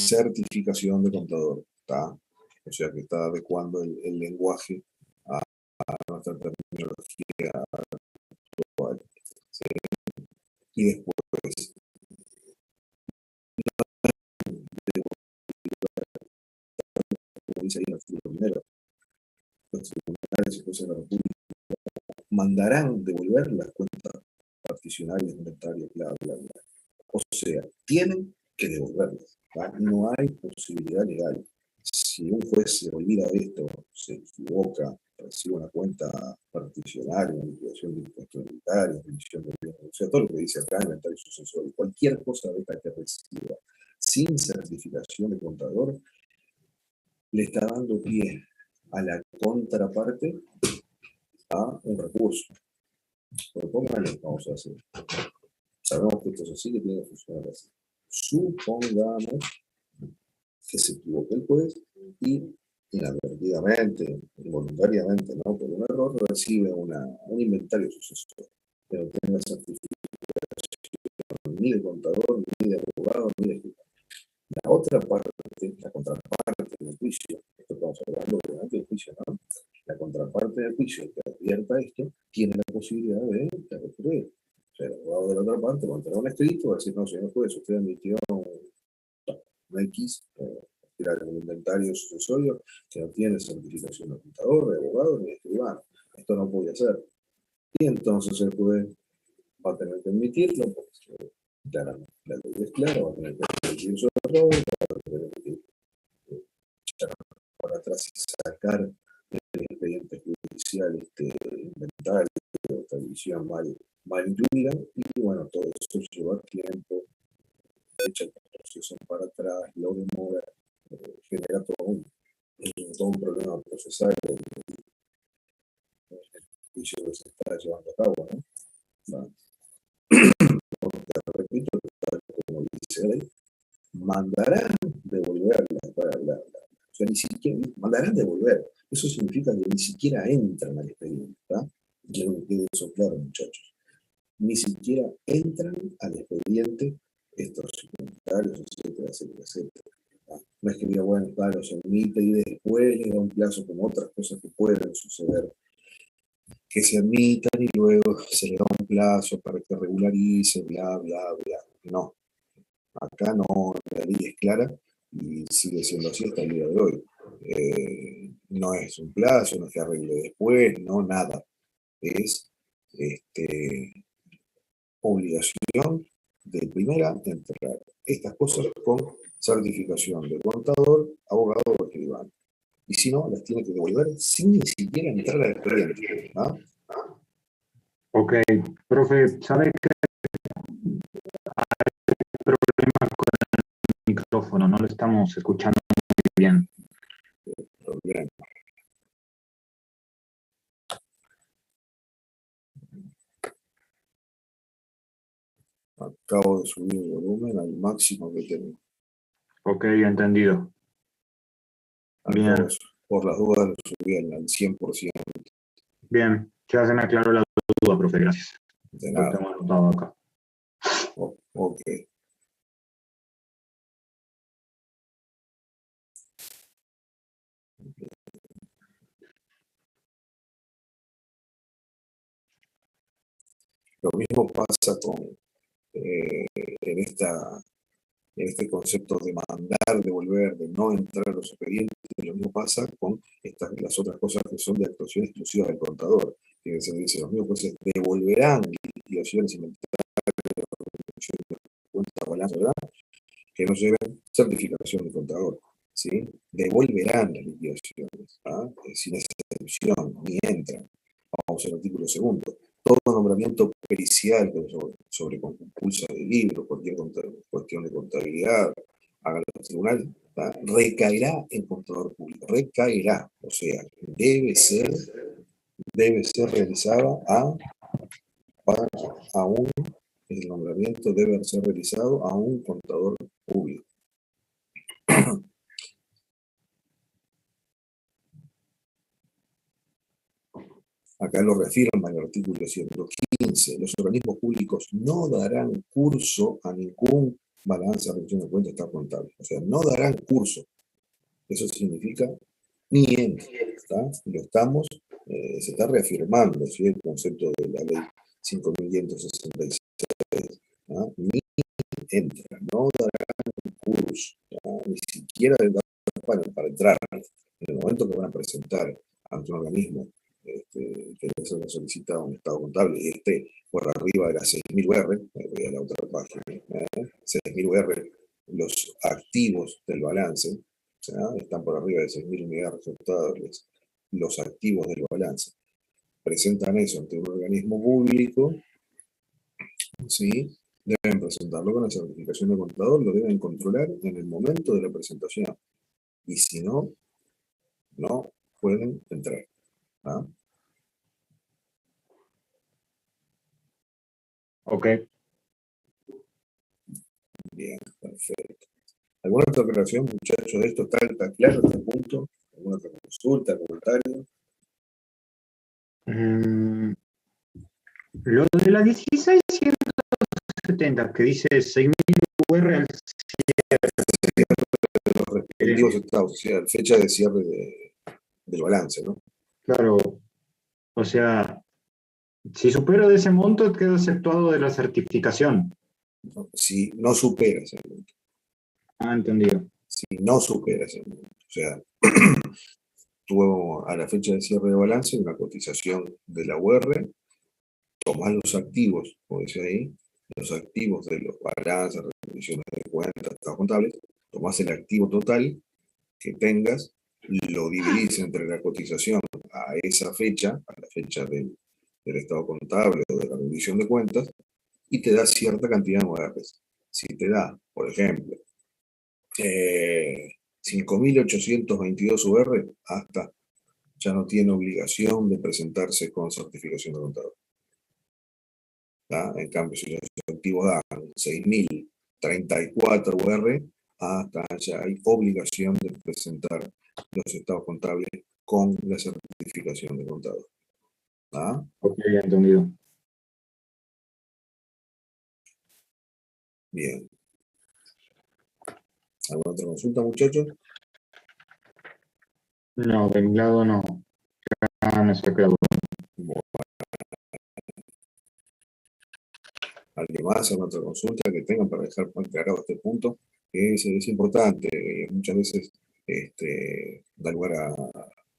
certificación de contador. ¿Está? O sea que está adecuando el lenguaje a nuestra terminología actual. ¿Sí? Y después, como dice ahí en el artículo primero, los tribunales y jueces de la República mandarán devolver las cuentas particionarias, inventarios, bla, bla, bla. O sea, tienen que devolverlas. ¿Va? No hay posibilidad legal. Si un juez se olvida de esto, se equivoca, recibe una cuenta particionaria, una liquidación de impuestos inventarios, división de bienes, o sea, todo lo que dice acá, inventario sucesorio, cualquier cosa de esta que reciba sin certificación de contador, le está dando pie a la contraparte a un recurso. Pero pónganle, vamos a hacer. Sabemos que esto es así, que tiene que funcionar así. Supongamos que se equivoque el juez y inadvertidamente, involuntariamente, ¿no? Por un error, recibe un inventario sucesorio, que no tenga certificación ni de contador, ni de abogado, ni de juez. La otra parte, la contraparte del juicio, esto estamos hablando obviamente del juicio, ¿no? La contraparte del juicio que advierta esto, tiene la posibilidad de recurrir. O sea, el abogado de la otra parte va a entregar un escrito, va a decir, no, señor juez, usted emitió un X, tirar un inventario sucesorio que no tiene certificación de contador, de abogado, ni de escribano. Esto no puede ser. Y entonces el juez va a tener que admitirlo, porque claramente la ley es clara, va a tener que admitir su error, va a tener que echar para atrás y sacar el expediente judicial, inventario, esta división mal incluida, y bueno, todo eso lleva tiempo, echa el proceso para atrás, lo demora, genera todo un problema procesal en el juicio que se está llevando a cabo, ¿no? Bueno, repito, como dice la ley, mandarán devolverla para bla, bla. O sea, ni siquiera mandarán devolver. Eso significa que ni siquiera entran al expediente, ¿tá? Quiero que quede eso claro, muchachos. Ni siquiera entran al expediente estos inventarios, etcétera, etcétera, etcétera. No es que diga, bueno, claro, se admite y después le da un plazo como otras cosas que pueden suceder, que se admitan y luego se le da un plazo para que regularice, bla, bla, bla. No, acá no, la ley es clara y sigue siendo así hasta el día de hoy. No es un plazo, no es que arregle después, no, nada. Es obligación de primera entregar estas cosas con certificación de contador, abogado o escribano. Y si no, las tiene que devolver sin ni siquiera entrar al expediente. ¿Ah? Ok, profe, ¿sabe qué problema con el micrófono? No lo estamos escuchando muy bien. Problema. Acabo de subir el volumen al máximo que tengo. Ok, entendido. Bien. Por las dudas lo subí al 100%. Bien, ya se me aclaró la duda, profe, gracias. De Lo nada. tengo anotado acá. Ok. Lo mismo pasa con en este concepto de mandar, devolver, de no entrar a los expedientes. Lo mismo pasa con las otras cosas que son de actuación exclusiva del contador. Que se dice, los mismos jueces devolverán liquidaciones inventarias, cuenta, balance, ¿verdad? Que no lleven certificación de contador. ¿Sí? Devolverán las liquidaciones, ¿ah? Sin excepción, ni entran. Vamos al artículo segundo. Todo nombramiento pericial sobre compulsa de libro, cualquier cuestión de contabilidad, haga los tribunales, recaerá en contador público. Recaerá, o sea, debe ser realizada el nombramiento debe ser realizado a un contador público. Acá lo reafirma el artículo 115. Los organismos públicos no darán curso a ningún balanza, rendición de cuentas, estado contable. O sea, no darán curso. Eso significa ni entra, ¿está? Lo estamos, se está reafirmando, ¿sí? El concepto de la ley 5.566, ¿ah? Ni entra, no darán curso, ¿ah? Ni siquiera para entrar. En el momento que van a presentar ante un organismo que se le solicita un estado contable y esté por arriba de las 6.000 UR, voy a la otra página, 6.000 UR, los activos del balance, o sea, están por arriba de 6.000 unidades resultables, los activos del balance. Presentan eso ante un organismo público, ¿sí? Deben presentarlo con la certificación de contador, lo deben controlar en el momento de la presentación. Y si no, no pueden entrar. ¿Ah? Ok. Bien, perfecto. ¿Alguna otra aclaración, muchachos, de esto? ¿Está claro este punto? ¿Alguna otra consulta, comentario? Lo de la 16.170, que dice 6.000 UR al Los respectivos estados, o sea, fecha de cierre del balance, ¿no? claro, o sea, si supero de ese monto, quedo exceptuado de la certificación. Si no supera ese monto. Ah, entendido. Si no supera ese monto. O sea, tuvo a la fecha de cierre de balance una cotización de la UR, tomás los activos, como dice ahí, los activos de los balances, rendiciones de cuentas, estados contables, tomás el activo total que tengas, lo dividís entre la cotización a esa fecha, a la fecha del estado contable o de la rendición de cuentas, y te da cierta cantidad de URs. Si te da, por ejemplo, 5.822 UR, hasta ya no tiene obligación de presentarse con certificación de contador. En cambio, si los activos dan 6.034 UR, hasta ya hay obligación de presentar los estados contables con la certificación de contador. ¿Ah? Ok, entendido. Bien. ¿Alguna otra consulta, muchachos? No, de mi lado no. Ah, no sé, claro. Bueno, ¿alguien más? ¿Alguna otra consulta que tengan para dejar aclarado este punto? Es importante, muchas veces da lugar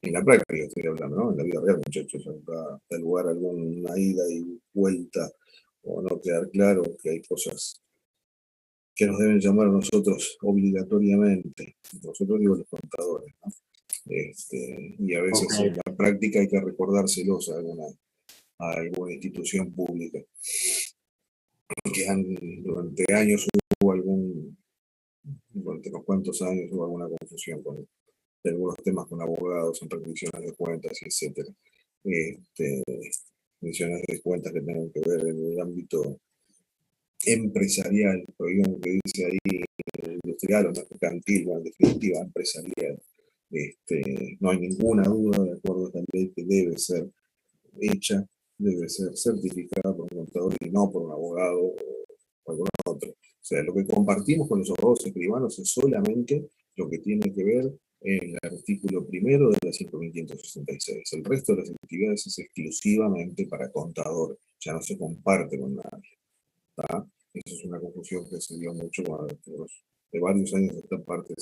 en la práctica estoy hablando, ¿no? En la vida real, muchachos, da lugar a alguna ida y vuelta o no quedar claro que hay cosas que nos deben llamar a nosotros obligatoriamente. Nosotros digo los contadores, ¿no? Y a veces Ok. en la práctica hay que recordárselos a alguna institución pública que durante años hubo durante unos cuantos años hubo alguna confusión de algunos temas con abogados en rendiciones de cuentas, etcétera. Rendiciones de cuentas que tengan que ver en el ámbito empresarial, prohíben que dice ahí industrial o mercantil, o en definitiva empresarial. No hay ninguna duda, de acuerdo a esta ley, que debe ser hecha, debe ser certificada por un contador y no por un abogado o algún otro. O sea, lo que compartimos con los abogados escribanos es solamente lo que tiene que ver en el artículo primero de la 5.566. El resto de las actividades es exclusivamente para contador, ya no se comparte con nadie. ¿Tá? Eso es una confusión que se dio mucho de varios años de esta parte.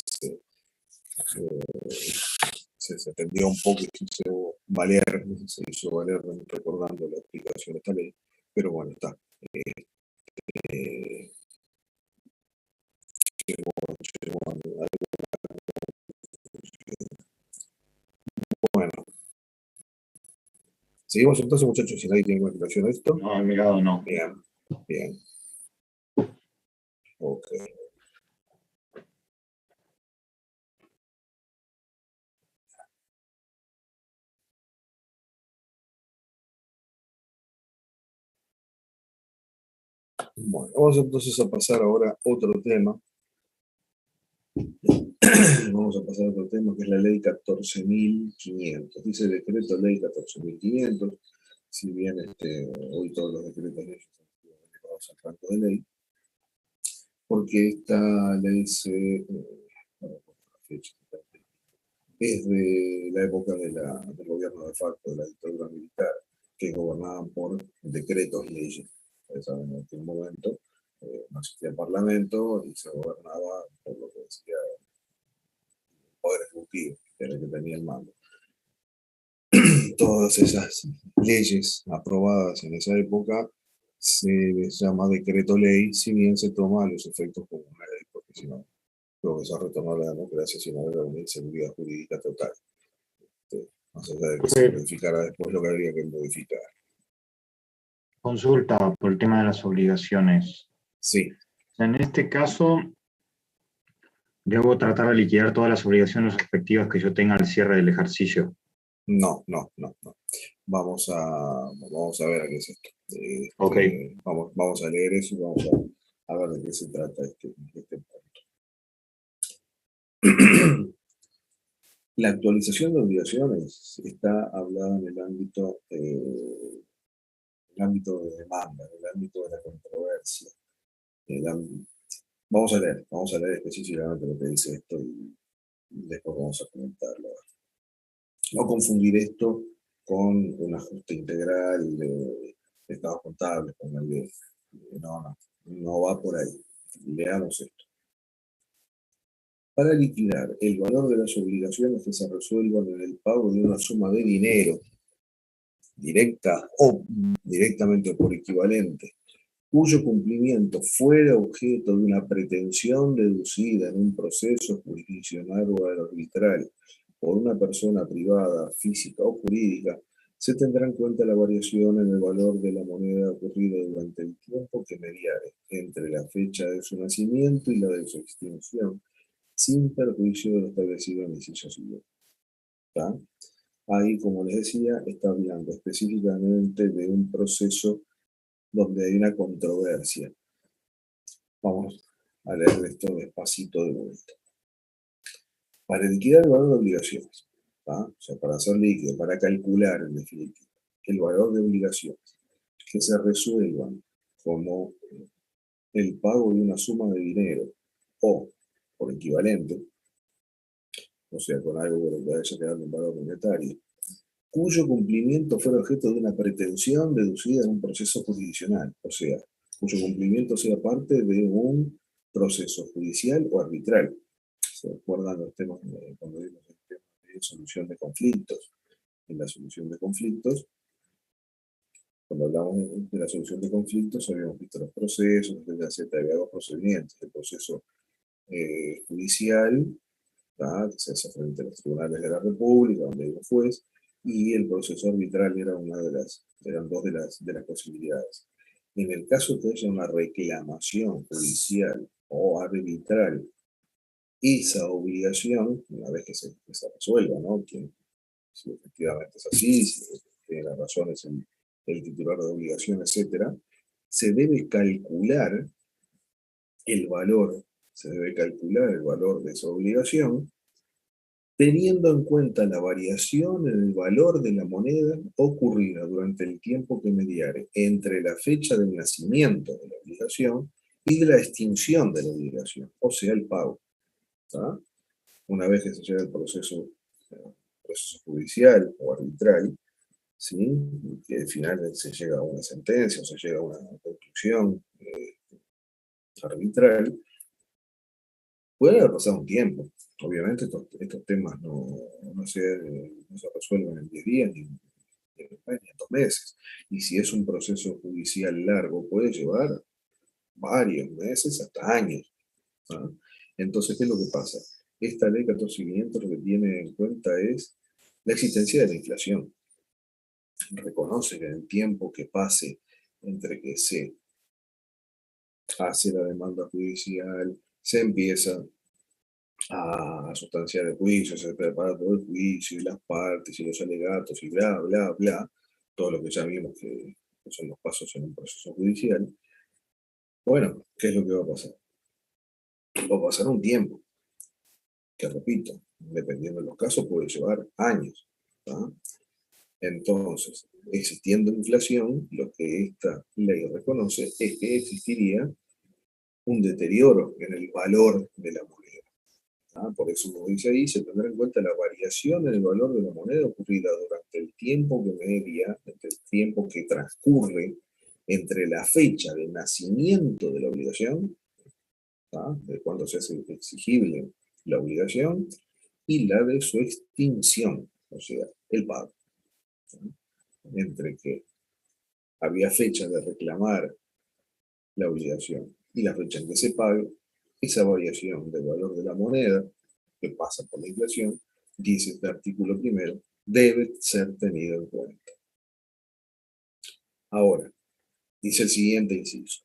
Se atendió un poco y se hizo valer recordando la aplicación de esta ley, pero bueno, está. Eh, bueno, seguimos entonces, muchachos, si nadie tiene una aclaración de esto. No, de mi lado no. Bien, bien. Ok. Bueno, vamos entonces a pasar ahora a otro tema. Vamos a pasar a otro tema que es la ley 14.500. Dice decreto ley 14.500. Si bien hoy todos los decretos de ellos son al rango de ley, porque esta ley es de la época del gobierno de facto, de la dictadura militar, que gobernaban por decretos leyes. Ustedes saben, en aquel momento no existía el parlamento y se gobernaba por lo que decía el poder ejecutivo, que era el que tenía el mando. Todas esas leyes aprobadas en esa época se les llama decreto ley, si bien se toma los efectos como una ley, porque si no, lo que se retornó a la democracia, sino era una inseguridad jurídica total. Más allá de que se modificara después lo que habría que modificar. Consulta por el tema de las obligaciones. Sí. En este caso, debo tratar de liquidar todas las obligaciones respectivas que yo tenga al cierre del ejercicio. No. Vamos a ver a qué es esto. Ok. Vamos a leer eso y vamos a ver de qué se trata este punto. La actualización de obligaciones está hablada en el ámbito de demanda, en el ámbito de la controversia. Vamos a leer específicamente lo que dice esto y después vamos a comentarlo. No confundir esto con un ajuste integral de estados contables, con el de, no va por ahí. Leamos esto. Para liquidar el valor de las obligaciones que se resuelvan en el pago de una suma de dinero, directa o directamente o por equivalente, cuyo cumplimiento fuera objeto de una pretensión deducida en un proceso jurisdiccional o arbitral por una persona privada, física o jurídica, se tendrá en cuenta la variación en el valor de la moneda ocurrida durante el tiempo que mediare entre la fecha de su nacimiento y la de su extinción, sin perjuicio de lo establecido en el inciso siguiente. Ahí, como les decía, está hablando específicamente de un proceso donde hay una controversia. Vamos a leer esto despacito de vuelta. Para liquidar el valor de obligaciones, o sea, para hacer líquido, para calcular en definitiva el valor de obligaciones que se resuelvan como el pago de una suma de dinero o por equivalente, o sea, con algo que vaya quedando un valor monetario, cuyo cumplimiento fuera objeto de una pretensión deducida en un proceso jurisdiccional, o sea, cuyo cumplimiento sea parte de un proceso judicial o arbitral. ¿Se acuerdan los temas cuando vimos el tema de solución de conflictos? En la solución de conflictos, cuando hablamos de la solución de conflictos, habíamos visto los procesos, había dos procedimientos: el proceso judicial, que se hace frente a los tribunales de la República, donde hay un juez, y el proceso arbitral era eran dos de las posibilidades. En el caso que haya una reclamación judicial o arbitral, esa obligación, una vez que se resuelva, ¿no? Si efectivamente es así, si tiene las razones el titular de obligación, etc., se debe calcular el valor, de esa obligación, teniendo en cuenta la variación en el valor de la moneda ocurrida durante el tiempo que mediare entre la fecha del nacimiento de la obligación y de la extinción de la obligación, o sea, el pago. ¿Tá? Una vez que se llega al proceso judicial o arbitral, ¿sí? Que al final se llega a una sentencia o se llega a una conclusión arbitral, puede haber pasado un tiempo. Obviamente estos temas no se resuelven en 10 días ni en 2 meses. Y si es un proceso judicial largo, puede llevar varios meses hasta años. ¿Ah? Entonces, ¿qué es lo que pasa? Esta ley 14.500 lo que tiene en cuenta es la existencia de la inflación. Reconoce que en el tiempo que pase entre que se hace la demanda judicial, se empieza a sustanciar el juicio, se prepara todo el juicio, y las partes, y los alegatos, y bla, bla, bla, todo lo que ya vimos que son los pasos en un proceso judicial. Bueno, ¿qué es lo que va a pasar? Va a pasar un tiempo, que repito, dependiendo de los casos, puede llevar años. ¿Tá? Entonces, existiendo inflación, lo que esta ley reconoce es que existiría un deterioro en el valor de la moneda. Por eso, como dice ahí, se tendrá en cuenta la variación en el valor de la moneda ocurrida durante el tiempo que media, entre el tiempo que transcurre entre la fecha de nacimiento de la obligación, de cuando se hace exigible la obligación, y la de su extinción, o sea, el pago. Entre que había fecha de reclamar la obligación y la fecha en que se pague, esa variación del valor de la moneda, que pasa por la inflación, dice este artículo primero, debe ser tenido en cuenta. Ahora, dice el siguiente inciso.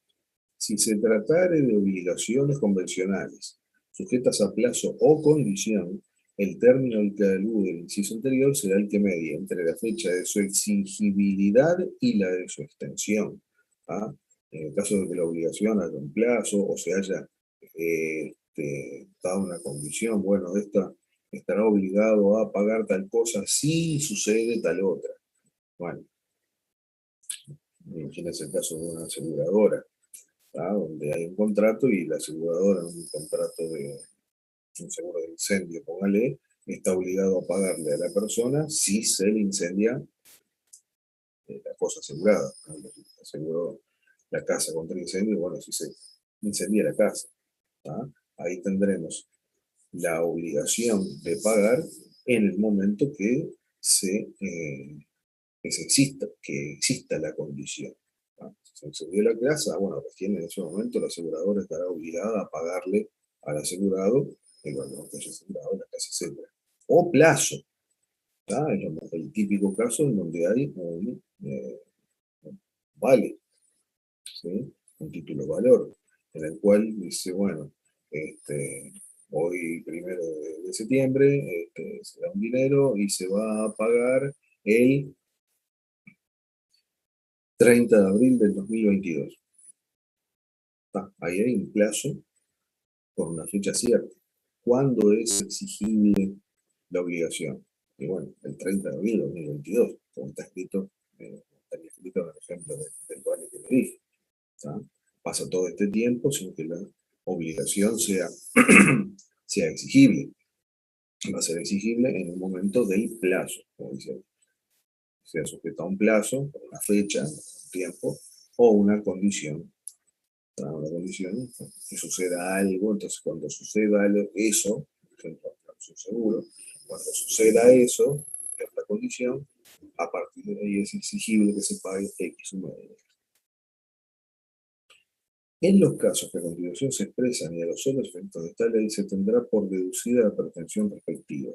Si se tratare de obligaciones convencionales sujetas a plazo o condición, el término al que alude el inciso anterior será el que medie entre la fecha de su exigibilidad y la de su extensión. En el caso de que la obligación haya un plazo o se haya dado una condición, bueno, esta estará obligado a pagar tal cosa si sucede tal otra. Bueno, imagínense el caso de una aseguradora, donde hay un contrato y la aseguradora, un contrato de un seguro de incendio, póngale, está obligado a pagarle a la persona si se le incendia la cosa asegurada. Aseguró la casa contra el incendio, bueno, si se incendia la casa. Ahí tendremos la obligación de pagar en el momento que exista la condición. Si se incendió la casa, bueno, recién en ese momento la aseguradora estará obligada a pagarle al asegurado el valor que haya asegurado la casa, etc. O plazo. Es el típico caso en donde hay un vale, ¿sí? Un título valor, en el cual dice, bueno, hoy 1 de septiembre se da un dinero y se va a pagar el 30 de abril del 2022. Ahí hay un plazo por una fecha cierta. ¿Cuándo es exigible la obligación? Y bueno, el 30 de abril de 2022, como está escrito, estaría escrito en el ejemplo del vale que le dije. Pasa todo este tiempo sin que la obligación sea, sea exigible. Va a ser exigible en el momento del plazo, como dice, sea sujeto a un plazo, una fecha, un tiempo, o una condición. Una condición que suceda algo, entonces cuando suceda eso, por ejemplo, un seguro, cuando suceda eso, esta condición, a partir de ahí es exigible que se pague X suma de dinero. En los casos que a continuación se expresan y a los solos efectos de esta ley se tendrá por deducida la pretensión respectiva.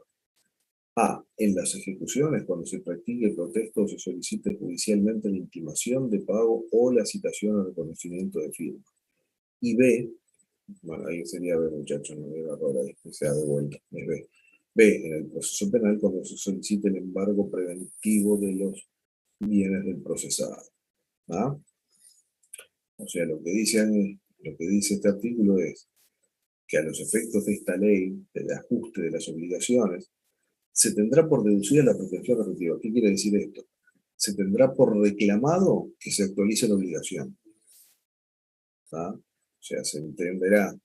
A. En las ejecuciones, cuando se practique el protesto o se solicite judicialmente la intimación de pago o la citación al reconocimiento de firma. Y B. Bueno, ahí sería B, muchachos, no debe error ahí, que sea de vuelta, es B. B. En el proceso penal, cuando se solicite el embargo preventivo de los bienes del procesado. O sea, lo que dice este artículo es que a los efectos de esta ley, del ajuste de las obligaciones, se tendrá por deducida la pretensión respectiva. ¿Qué quiere decir esto? Se tendrá por reclamado que se actualice la obligación. O sea, se entenderá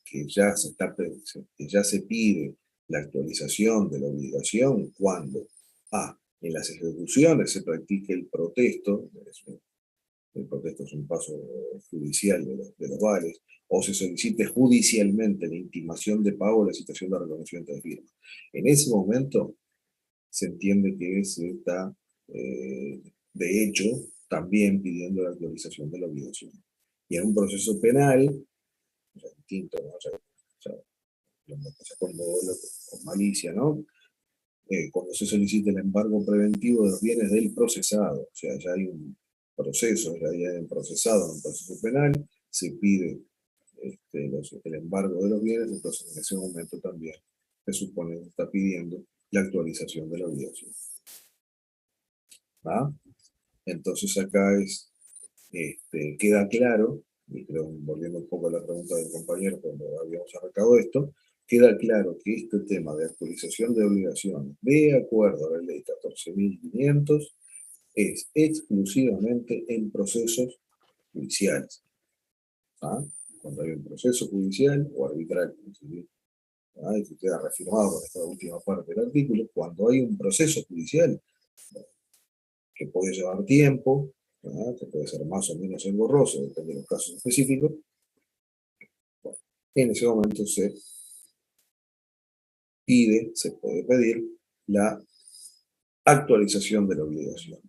que ya se pide la actualización de la obligación cuando en las ejecuciones se practique el protesto. El protesto es un paso judicial de los vales, o se solicite judicialmente la intimación de pago o la citación de reconocimiento de firma. En ese momento se entiende que se está, de hecho, también pidiendo la actualización de la obligación. Y en un proceso penal, o sea, distinto, ¿no? O sea, con malicia, ¿no? Cuando se solicita el embargo preventivo de los bienes del procesado, o sea, ya hay un proceso, ya hay un procesado en un proceso penal, se pide el embargo de los bienes, entonces en ese momento también se supone que está pidiendo la actualización de la obligación. Entonces acá queda claro, y creo, volviendo un poco a la pregunta del compañero cuando habíamos arrancado esto, queda claro que este tema de actualización de obligaciones, de acuerdo a la ley 14.500, es exclusivamente en procesos judiciales. cuando hay un proceso judicial o arbitral, y que queda reafirmado con esta última parte del artículo, cuando hay un proceso judicial que puede llevar tiempo, que puede ser más o menos engorroso, depende de los casos específicos, bueno, en ese momento se puede pedir la actualización de la obligación.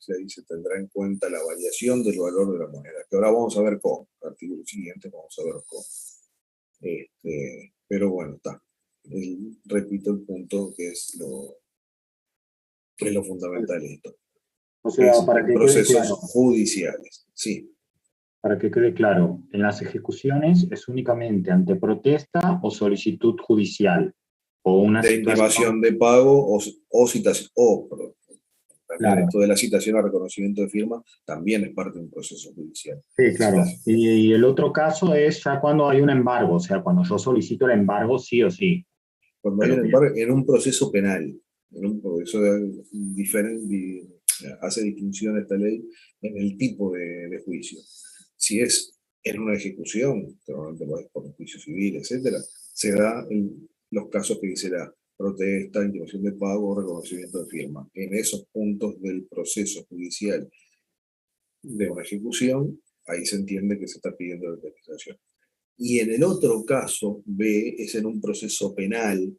Ahí se tendrá en cuenta la variación del valor de la moneda, que ahora vamos a ver cómo. El artículo siguiente vamos a ver cómo. Pero bueno, está. Repito el punto que es lo fundamental de esto. O sea, Es para en que quede procesos claro, judiciales. Sí. para que quede claro, en las ejecuciones es únicamente ante protesta o solicitud judicial, o una De situación. intimación de pago o citación. También Claro. esto de la citación a reconocimiento de firma también es parte de un proceso judicial. Sí, claro. Y el otro caso es ya cuando hay un embargo, o sea, cuando yo solicito el embargo sí o sí. Cuando hay un embargo en un proceso penal, eso hace distinción esta ley en el tipo de juicio. Si es en una ejecución, que normalmente por un juicio civil, etcétera, se da en los casos que dice la protesta, intimación de pago o reconocimiento de firma. En esos puntos del proceso judicial de una ejecución, ahí se entiende que se está pidiendo la indemnización. Y en el otro caso, B, es en un proceso penal,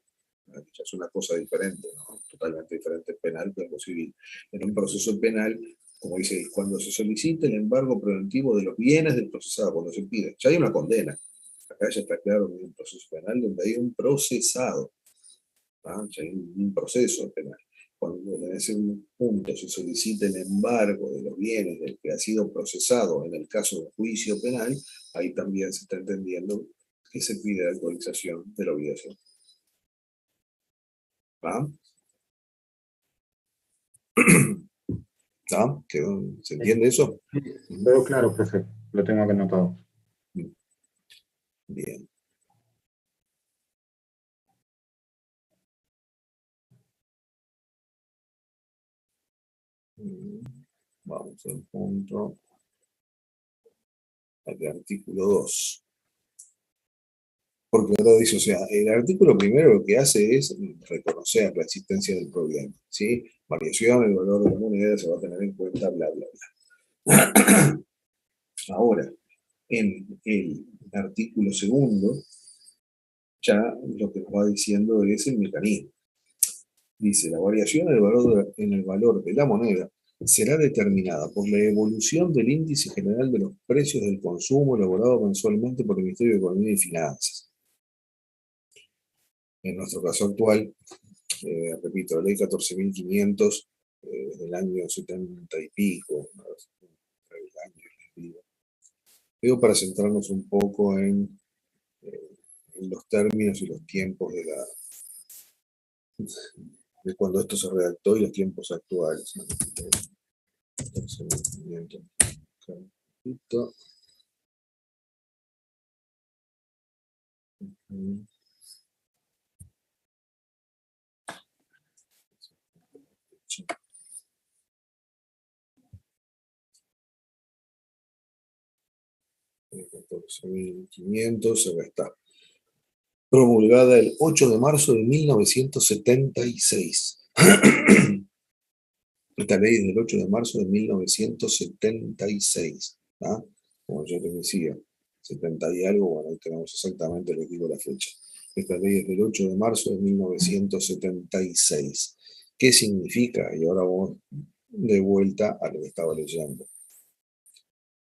ya es una cosa diferente, ¿no? Totalmente diferente penal que algo civil. En un proceso penal, como dice, cuando se solicita el embargo preventivo de los bienes del procesado, cuando se pide, ya hay una condena. Acá ya está claro que hay un proceso penal donde hay un procesado, ya hay un proceso penal. Cuando en ese punto se solicita el embargo de los bienes del que ha sido procesado en el caso de juicio penal, ahí también se está entendiendo que se pide la actualización de la obligación. ¿Va? ¿Ah? ¿Se entiende eso? Todo claro, profe. Lo tengo aquí anotado. Bien. Vamos al punto. Al artículo 2. Porque ahora dice, o sea, el artículo primero lo que hace es reconocer la existencia del problema, ¿sí? Variación, el valor de la moneda se va a tener en cuenta, bla, bla, bla. Ahora, en el artículo segundo, ya lo que nos va diciendo es el mecanismo. Dice, la variación en el valor de la moneda será determinada por la evolución del índice general de los precios del consumo elaborado mensualmente por el Ministerio de Economía y Finanzas. En nuestro caso actual, repito, la ley 14.500 del año 70 y pico, digo para centrarnos un poco en los términos y los tiempos de cuando esto se redactó y los tiempos actuales. 14.500. se está promulgada el 8 de marzo de 1976. Esta ley es del 8 de marzo de 1976. Como yo te decía, 70 y algo, bueno, ahí tenemos exactamente, les digo la fecha. Esta ley es del 8 de marzo de 1976. ¿Qué significa? Y ahora vamos de vuelta a lo que estaba leyendo.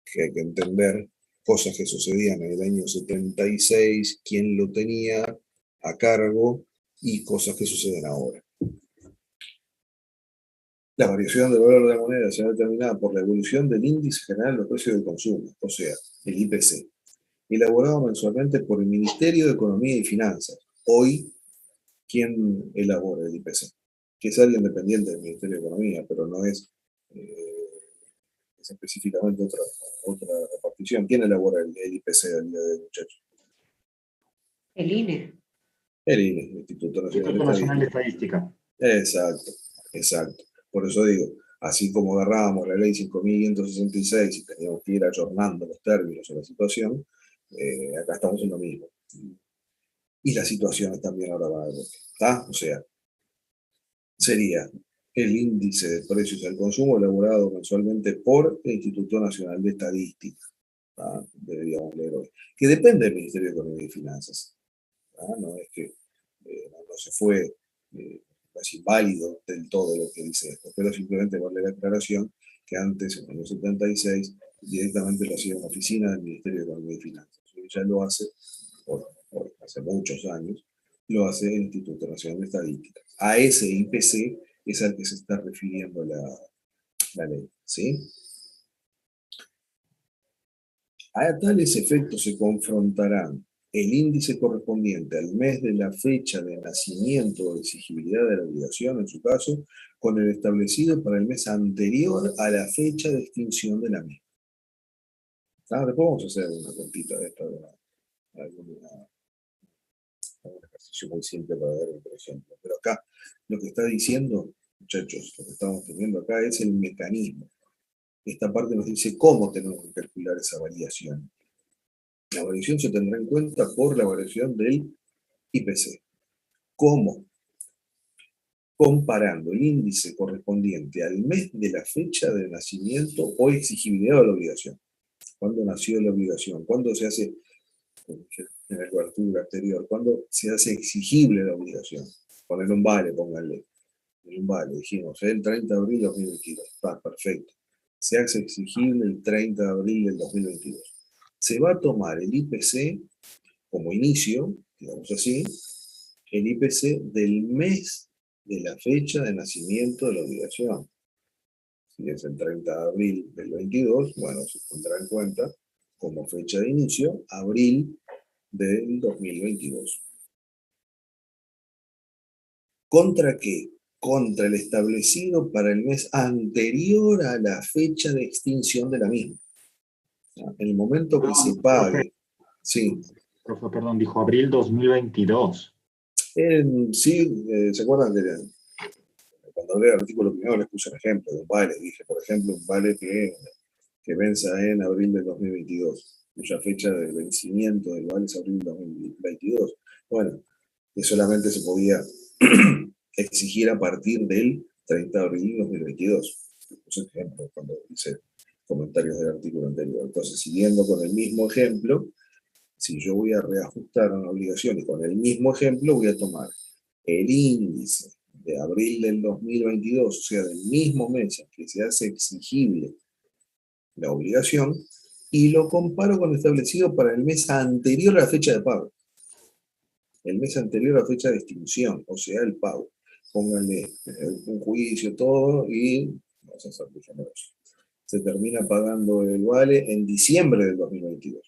Que hay que entender cosas que sucedían en el año 76, quién lo tenía a cargo y cosas que suceden ahora. La variación del valor de la moneda será determinada por la evolución del índice general de los precios de consumo, o sea, el IPC, elaborado mensualmente por el Ministerio de Economía y Finanzas. Hoy, ¿quién elabora el IPC? Que es alguien dependiente del Ministerio de Economía, pero no es, es específicamente otra repartición. ¿Quién elabora el IPC al día de hoy, muchachos? El INE. El INE, el Instituto Nacional de Estadística. Exacto, exacto. Por eso digo, así como agarrábamos la ley 5.566 y teníamos que ir ayornando los términos o la situación, Acá estamos en lo mismo. Y las situaciones también ahora van a ver. ¿Está? O sea, sería el índice de precios al consumo elaborado mensualmente por el Instituto Nacional de Estadística. ¿Tá? Deberíamos leer hoy. Que depende del Ministerio de Economía y Finanzas. ¿Tá? No es que no se fue, es inválido del todo lo que dice esto, pero simplemente vale la aclaración que antes, en el año 76, directamente lo hacía una oficina del Ministerio de Economía y Finanzas. Hoy ya lo hace, hace muchos años, lo hace el Instituto Nacional de Estadística. A ese IPC es al que se está refiriendo la ley, ¿sí? A tales efectos se confrontarán el índice correspondiente al mes de la fecha de nacimiento o de exigibilidad de la obligación, en su caso, con el establecido para el mes anterior a la fecha de extinción de la misma. Después vamos a hacer una cortita de esta, un ejercicio muy simple para ver por ejemplo. Pero acá lo que está diciendo, muchachos, lo que estamos teniendo acá es el mecanismo. Esta parte nos dice cómo tenemos que calcular esa variación. La variación se tendrá en cuenta por la variación del IPC. ¿Cómo? Comparando el índice correspondiente al mes de la fecha de nacimiento o exigibilidad de la obligación. ¿Cuándo nació la obligación? ¿Cuándo se hace, en la cobertura anterior, cuándo se hace exigible la obligación? Poner un vale, pónganle. Un vale, dijimos, el 30 de abril de 2022. Está perfecto. Se hace exigible el 30 de abril del 2022. Se va a tomar el IPC como inicio, digamos así, el IPC del mes de la fecha de nacimiento de la obligación. Si es el 30 de abril del 22, bueno, se tendrá en cuenta como fecha de inicio, abril del 2022. ¿Contra qué? Contra el establecido para el mes anterior a la fecha de extinción de la misma. En el momento que se pague. Sí. Profe, perdón, dijo abril 2022. Sí, ¿se acuerdan de cuando hablé del artículo primero les puse un ejemplo de un vale? Dije, por ejemplo, un vale que venza en abril de 2022, cuya fecha de vencimiento del vale es abril de 2022. Bueno, que solamente se podía exigir a partir del 30 de abril de 2022. Puse ejemplo cuando hice comentarios del artículo anterior. Entonces, siguiendo con el mismo ejemplo, si yo voy a reajustar una obligación y con el mismo ejemplo voy a tomar el índice de abril del 2022, o sea, del mismo mes en que se hace exigible la obligación, y lo comparo con el establecido para el mes anterior a la fecha de pago. El mes anterior a la fecha de extinción, o sea, el pago. Pónganle un juicio, todo, y vamos a hacer generoso. Se termina pagando el vale en diciembre del 2022.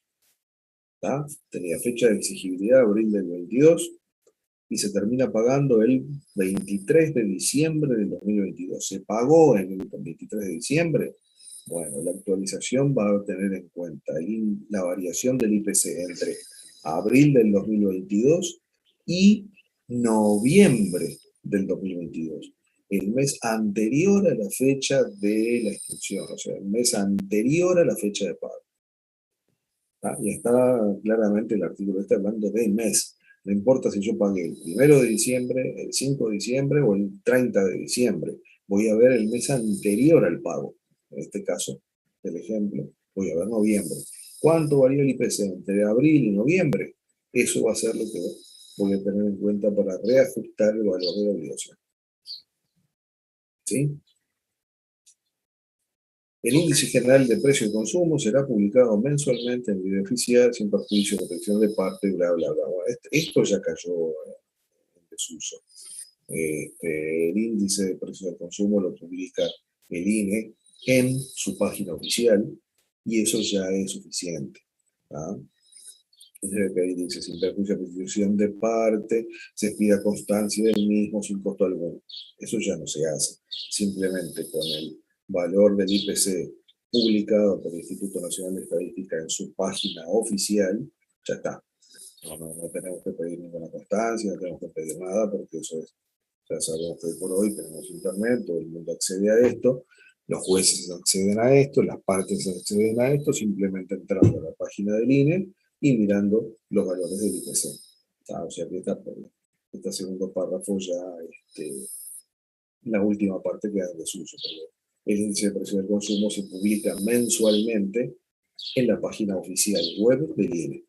¿Tá? Tenía fecha de exigibilidad abril del 22 y se termina pagando el 23 de diciembre del 2022. ¿Se pagó en el 23 de diciembre? Bueno, la actualización va a tener en cuenta la variación del IPC entre abril del 2022 y noviembre del 2022. El mes anterior a la fecha de la inscripción, o sea, el mes anterior a la fecha de pago. Y está claramente el artículo está hablando de mes. No importa si yo pagué el 1 de diciembre, el 5 de diciembre o el 30 de diciembre. Voy a ver el mes anterior al pago. En este caso, el ejemplo, voy a ver noviembre. ¿Cuánto varió el IPC entre abril y noviembre? Eso va a ser lo que voy a tener en cuenta para reajustar el valor de la obligación. ¿Sí? El índice general de precio de consumo será publicado mensualmente en el video oficial sin perjuicio de protección de parte, bla, bla, bla. Bueno, esto ya cayó en desuso. El índice de precio de consumo lo publica el INE en su página oficial y eso ya es suficiente. Que ahí dice, sin perjuicio de protección de parte, se expida constancia del mismo sin costo alguno. Eso ya no se hace. Simplemente con el valor del IPC publicado por el Instituto Nacional de Estadística en su página oficial, ya está. No tenemos que pedir ninguna constancia, no tenemos que pedir nada, porque eso es, ya sabemos que hoy por hoy tenemos internet, todo el mundo accede a esto, los jueces acceden a esto, las partes acceden a esto, simplemente entrando a la página del INE, y mirando los valores del IPC. O sea que este segundo párrafo ya, la última parte queda en desuso. El índice de precio del consumo se publica mensualmente en la página oficial web del INE.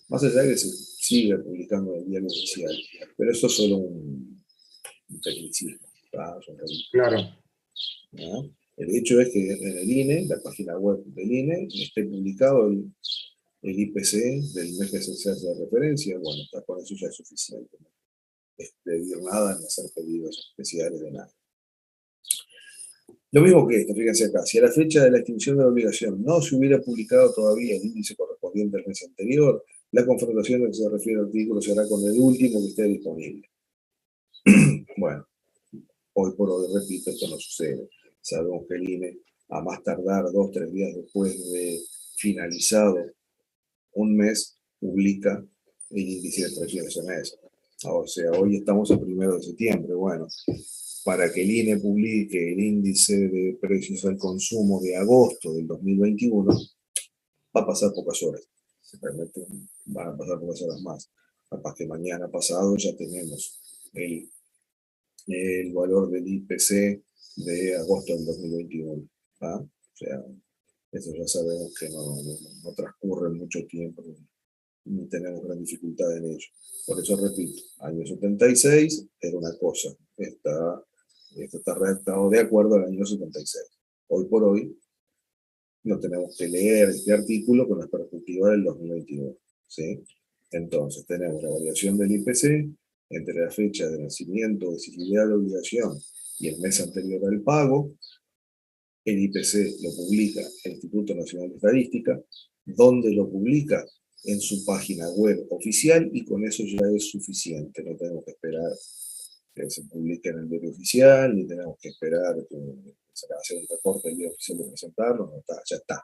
Más allá de que se sigue publicando en el diario oficial, pero eso es solo un tecnicismo. Claro. ¿No? El hecho es que en el INE, la página web del INE, esté publicado el IPC del mes que se hace de referencia. Bueno, con eso ya es suficiente. No pedir nada ni hacer pedidos especiales de nada. Lo mismo que esto, fíjense acá, si a la fecha de la extinción de la obligación no se hubiera publicado todavía el índice correspondiente al mes anterior, la confrontación a la que se refiere el artículo será con el último que esté disponible. Bueno, hoy por hoy, repito, esto no sucede. Sabemos que el INE, a más tardar 2 o 3 días después de finalizado un mes, publica el índice de precios de ese mes. O sea, hoy estamos el 1 de septiembre. Bueno, para que el INE publique el índice de precios al consumo de agosto del 2021, va a pasar pocas horas. Realmente van a pasar pocas horas más. Capaz que mañana pasado ya tenemos el valor del IPC de agosto del 2021. O sea, eso ya sabemos que no transcurre mucho tiempo, ni tenemos gran dificultad en ello. Por eso repito, año 76 era una cosa, esto está redactado de acuerdo al año 76. Hoy por hoy no tenemos que leer este artículo con la perspectiva del 2021. ¿Sí? Entonces tenemos la variación del IPC entre la fecha de nacimiento o exigibilidad de la obligación y el mes anterior al pago. El IPC lo publica el Instituto Nacional de Estadística, donde lo publica en su página web oficial, y con eso ya es suficiente. No tenemos que esperar que se publique en el diario oficial, ni tenemos que esperar que se haga un reporte del diario oficial de presentarlo. No, ya está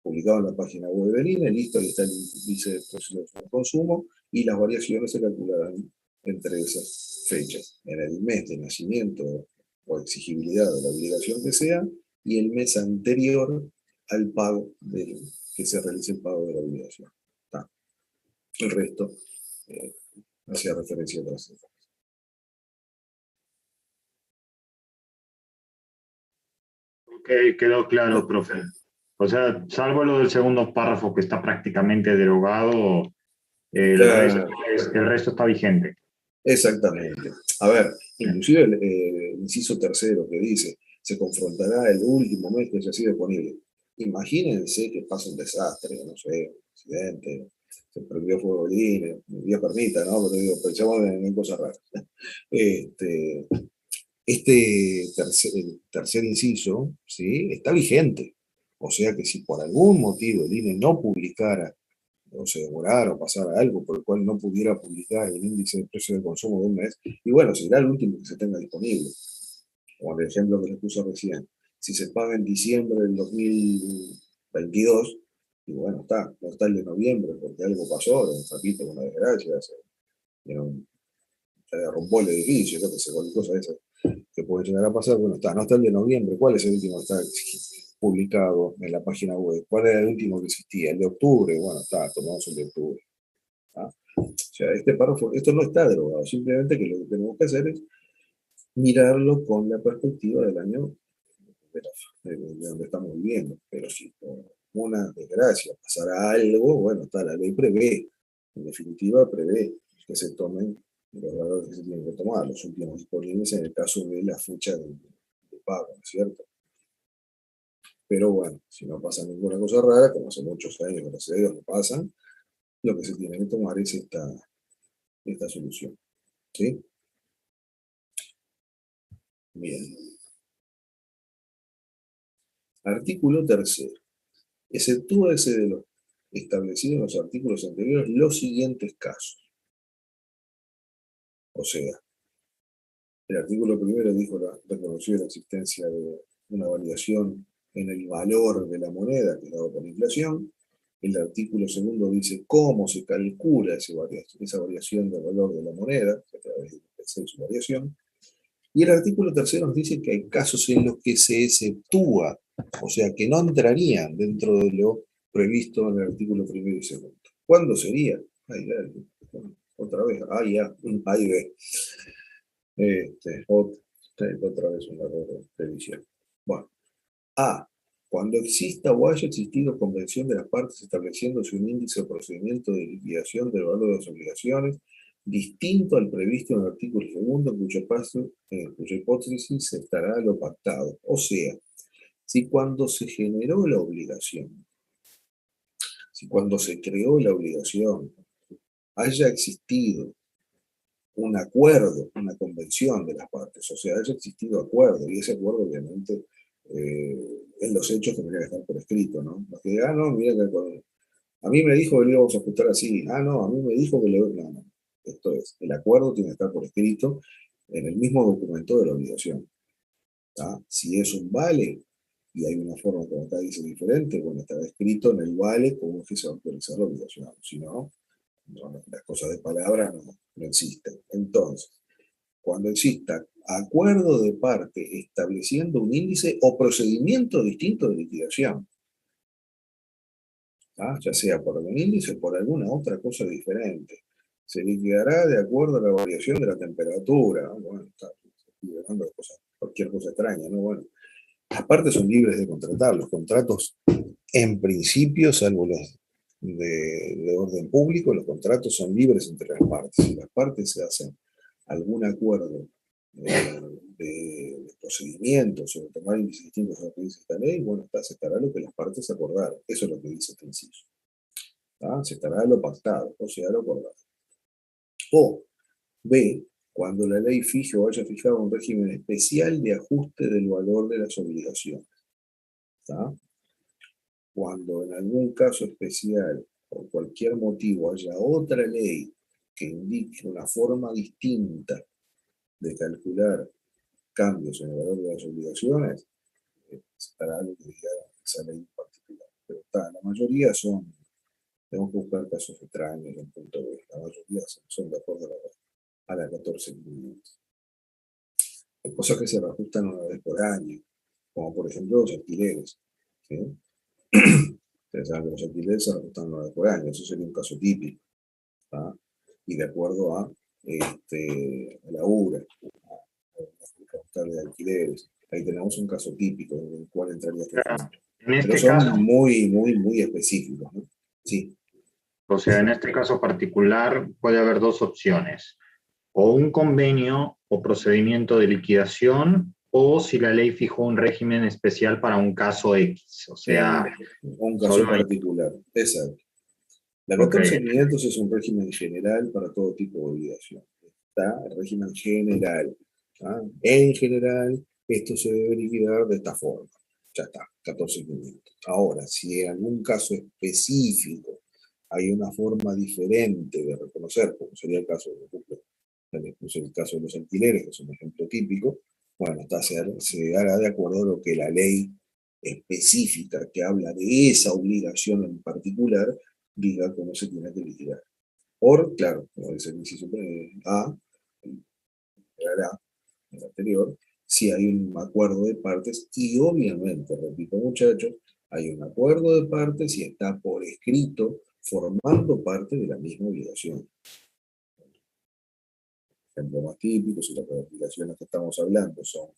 publicado en la página web del INE, listo, ahí está el índice de precios del consumo, y las variaciones se calcularán entre esas fechas, en el mes de nacimiento o exigibilidad de la obligación que sea, y el mes anterior al pago que se realice el pago de la obligación. ¿Está? El resto hacía referencia a otras cosas. Ok, quedó claro, profe. O sea, salvo lo del segundo párrafo que está prácticamente derogado, el resto está vigente. Exactamente. A ver, inclusive el inciso tercero que dice, se confrontará el último mes que haya sido disponible. Imagínense que pasa un desastre, no sé, un accidente, se prendió fuego el INE, Dios permita, ¿no? Pero digo, pensamos en cosas raras. El tercer inciso, ¿sí? Está vigente. O sea que si por algún motivo el INE no publicara, o se demorara o pasara algo por el cual no pudiera publicar el índice de precio de consumo de un mes, y bueno, será el último que se tenga disponible. Como el ejemplo que les puse recién. Si se paga en diciembre del 2022, y bueno, no está el de noviembre porque algo pasó, repito, con una desgracia, se derrumbó el edificio, yo que sé, cualquier cosa de esas que puede llegar a pasar. Bueno, no está el de noviembre. ¿Cuál es el último que está publicado en la página web? ¿Cuál era el último que existía? El de octubre. Bueno, tomamos el de octubre. O sea, este párrafo, esto no está derogado, simplemente que lo que tenemos que hacer es mirarlo con la perspectiva del año de donde estamos viviendo. Pero si por una desgracia pasara algo, bueno, la ley prevé, en definitiva prevé que se tomen los valores que se tienen que tomar, los últimos disponibles en el caso de la fecha de pago, ¿no es cierto? Pero bueno, si no pasa ninguna cosa rara, como hace muchos años, gracias a Dios, no pasan, lo que se tiene que tomar es esta solución. ¿Sí? Bien. Artículo 3. Exceptúese de lo establecido en los artículos anteriores los siguientes casos. O sea, el artículo 1 reconoció la existencia de una variación en el valor de la moneda que es dado por la inflación. El artículo 2 dice cómo se calcula esa variación del valor de la moneda, a través de su variación. Y el artículo 3 nos dice que hay casos en los que se exceptúa, o sea, que no entrarían dentro de lo previsto en el artículo 1 y 2. ¿Cuándo sería? Ay, dale, otra vez, ya, ahí ve. Otra vez un error de previsión. Bueno, A. Cuando exista o haya existido convención de las partes estableciéndose un índice o procedimiento de liquidación del valor de las obligaciones distinto al previsto en el artículo segundo, en cuya hipótesis se estará lo pactado. O sea, si cuando se generó la obligación, si cuando se creó la obligación haya existido un acuerdo, una convención de las partes, o sea, haya existido acuerdo, y ese acuerdo obviamente en los hechos tendría que estar por escrito, ¿no? Porque, no, mira que a mí me dijo que lo íbamos a ajustar así, no, a mí me dijo que no. Esto es, el acuerdo tiene que estar por escrito en el mismo documento de la obligación. ¿Tá? Si es un vale, y hay una forma como acá dice diferente, bueno, estará escrito en el vale cómo es que se va a autorizar la obligación, si no, las cosas de palabra no existen. Entonces, cuando exista acuerdo de parte estableciendo un índice o procedimiento distinto de liquidación, ya sea por algún índice o por alguna otra cosa diferente, se liquidará de acuerdo a la variación de la temperatura. Bueno, estoy hablando de cualquier cosa extraña, ¿no? Bueno, las partes son libres de contratar. Los contratos, en principio, salvo los de orden público, los contratos son libres entre las partes. Si las partes se hacen algún acuerdo de procedimientos sobre tomar índices distintos a lo que dice esta ley, bueno, se estará lo que las partes acordaron. Eso es lo que dice este inciso. Se estará lo pactado, o sea, lo acordado. O B, cuando la ley fije o haya fijado un régimen especial de ajuste del valor de las obligaciones. ¿Tá? Cuando en algún caso especial, por cualquier motivo, haya otra ley que indique una forma distinta de calcular cambios en el valor de las obligaciones, estará lo que diga esa ley en particular. Pero la mayoría tenemos que buscar casos extraños en el punto de vista. La mayoría son de acuerdo a la 14.500. Hay cosas que se reajustan una vez por año, como por ejemplo los alquileres. ¿Sí? Ustedes saben que los alquileres se reajustan una vez por año, eso sería un caso típico. ¿Tá? Y de acuerdo a la URA, de alquileres, ahí tenemos un caso típico en el cual entraría este ejemplo. En Pero este son caso, muy específicos, ¿no? Sí. o sea, en este caso particular puede haber dos opciones: o un convenio o procedimiento de liquidación, o si la ley fijó un régimen especial para un caso X. O sea, un caso solo hay... particular. Exacto. La Ok. 14.500 es un régimen general para todo tipo de obligación. Está el régimen general. En general, esto se debe liquidar de esta forma. Ya está, 14.500. Ahora, si en algún caso específico hay una forma diferente de reconocer, como sería el caso, por ejemplo, el caso de los alquileres, que es un ejemplo típico, bueno, se hará de acuerdo a lo que la ley específica que habla de esa obligación en particular diga cómo se tiene que liquidar. Por, claro, como dice el inciso A, el anterior, si hay un acuerdo de partes y obviamente, repito muchachos, hay un acuerdo de partes y está por escrito formando parte de la misma obligación. Ejemplo más típico, si las obligaciones que estamos hablando son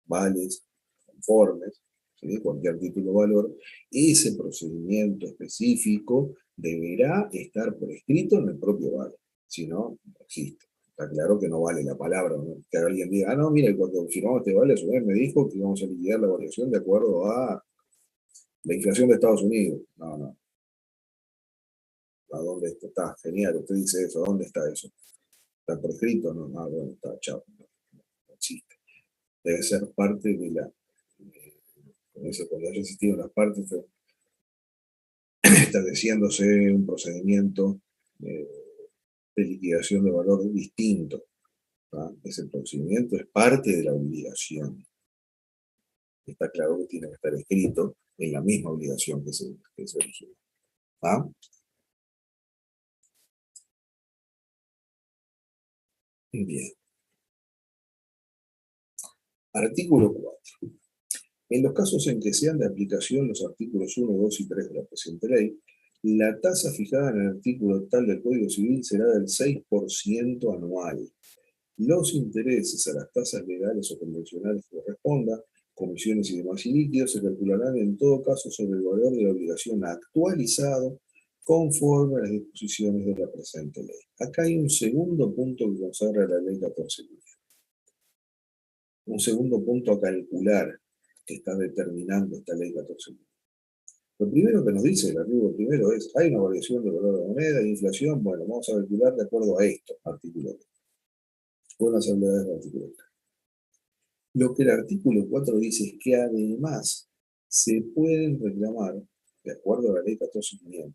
vales, conformes, ¿sí? Cualquier título o valor, ese procedimiento específico deberá estar por escrito en el propio vale, si no, no existe. Está claro que no vale la palabra, ¿no? Que alguien diga, no, mira, cuando firmamos este vale, a su vez me dijo que íbamos a liquidar la variación de acuerdo a la inflación de Estados Unidos. No. ¿A dónde está? Genial, usted dice eso, ¿dónde está eso? ¿Está por escrito? No, bueno, está, chao, no existe. Debe ser parte de la, cuando haya existido las partes, estableciéndose un procedimiento de liquidación de valor distinto. Ese procedimiento es parte de la obligación. Está claro que tiene que estar escrito en la misma obligación que se originó. Bien. Artículo 4. En los casos en que sean de aplicación los artículos 1, 2 y 3 de la presente ley, La tasa fijada en el artículo tal del Código Civil será del 6% anual. Los intereses a las tasas legales o convencionales que correspondan, comisiones y demás ilíquidos, se calcularán en todo caso sobre el valor de la obligación actualizado conforme a las disposiciones de la presente ley. Acá hay un segundo punto que consagra la ley 14.000. Un segundo punto a calcular que está determinando esta ley 14.000. Lo primero que nos dice el artículo primero es, hay una variación del valor de la moneda, hay inflación, bueno, vamos a calcular de acuerdo a esto, artículo 3. Buenas habilidades del artículo 3. Lo que el artículo 4 dice es que además se pueden reclamar, de acuerdo a la ley 14.500,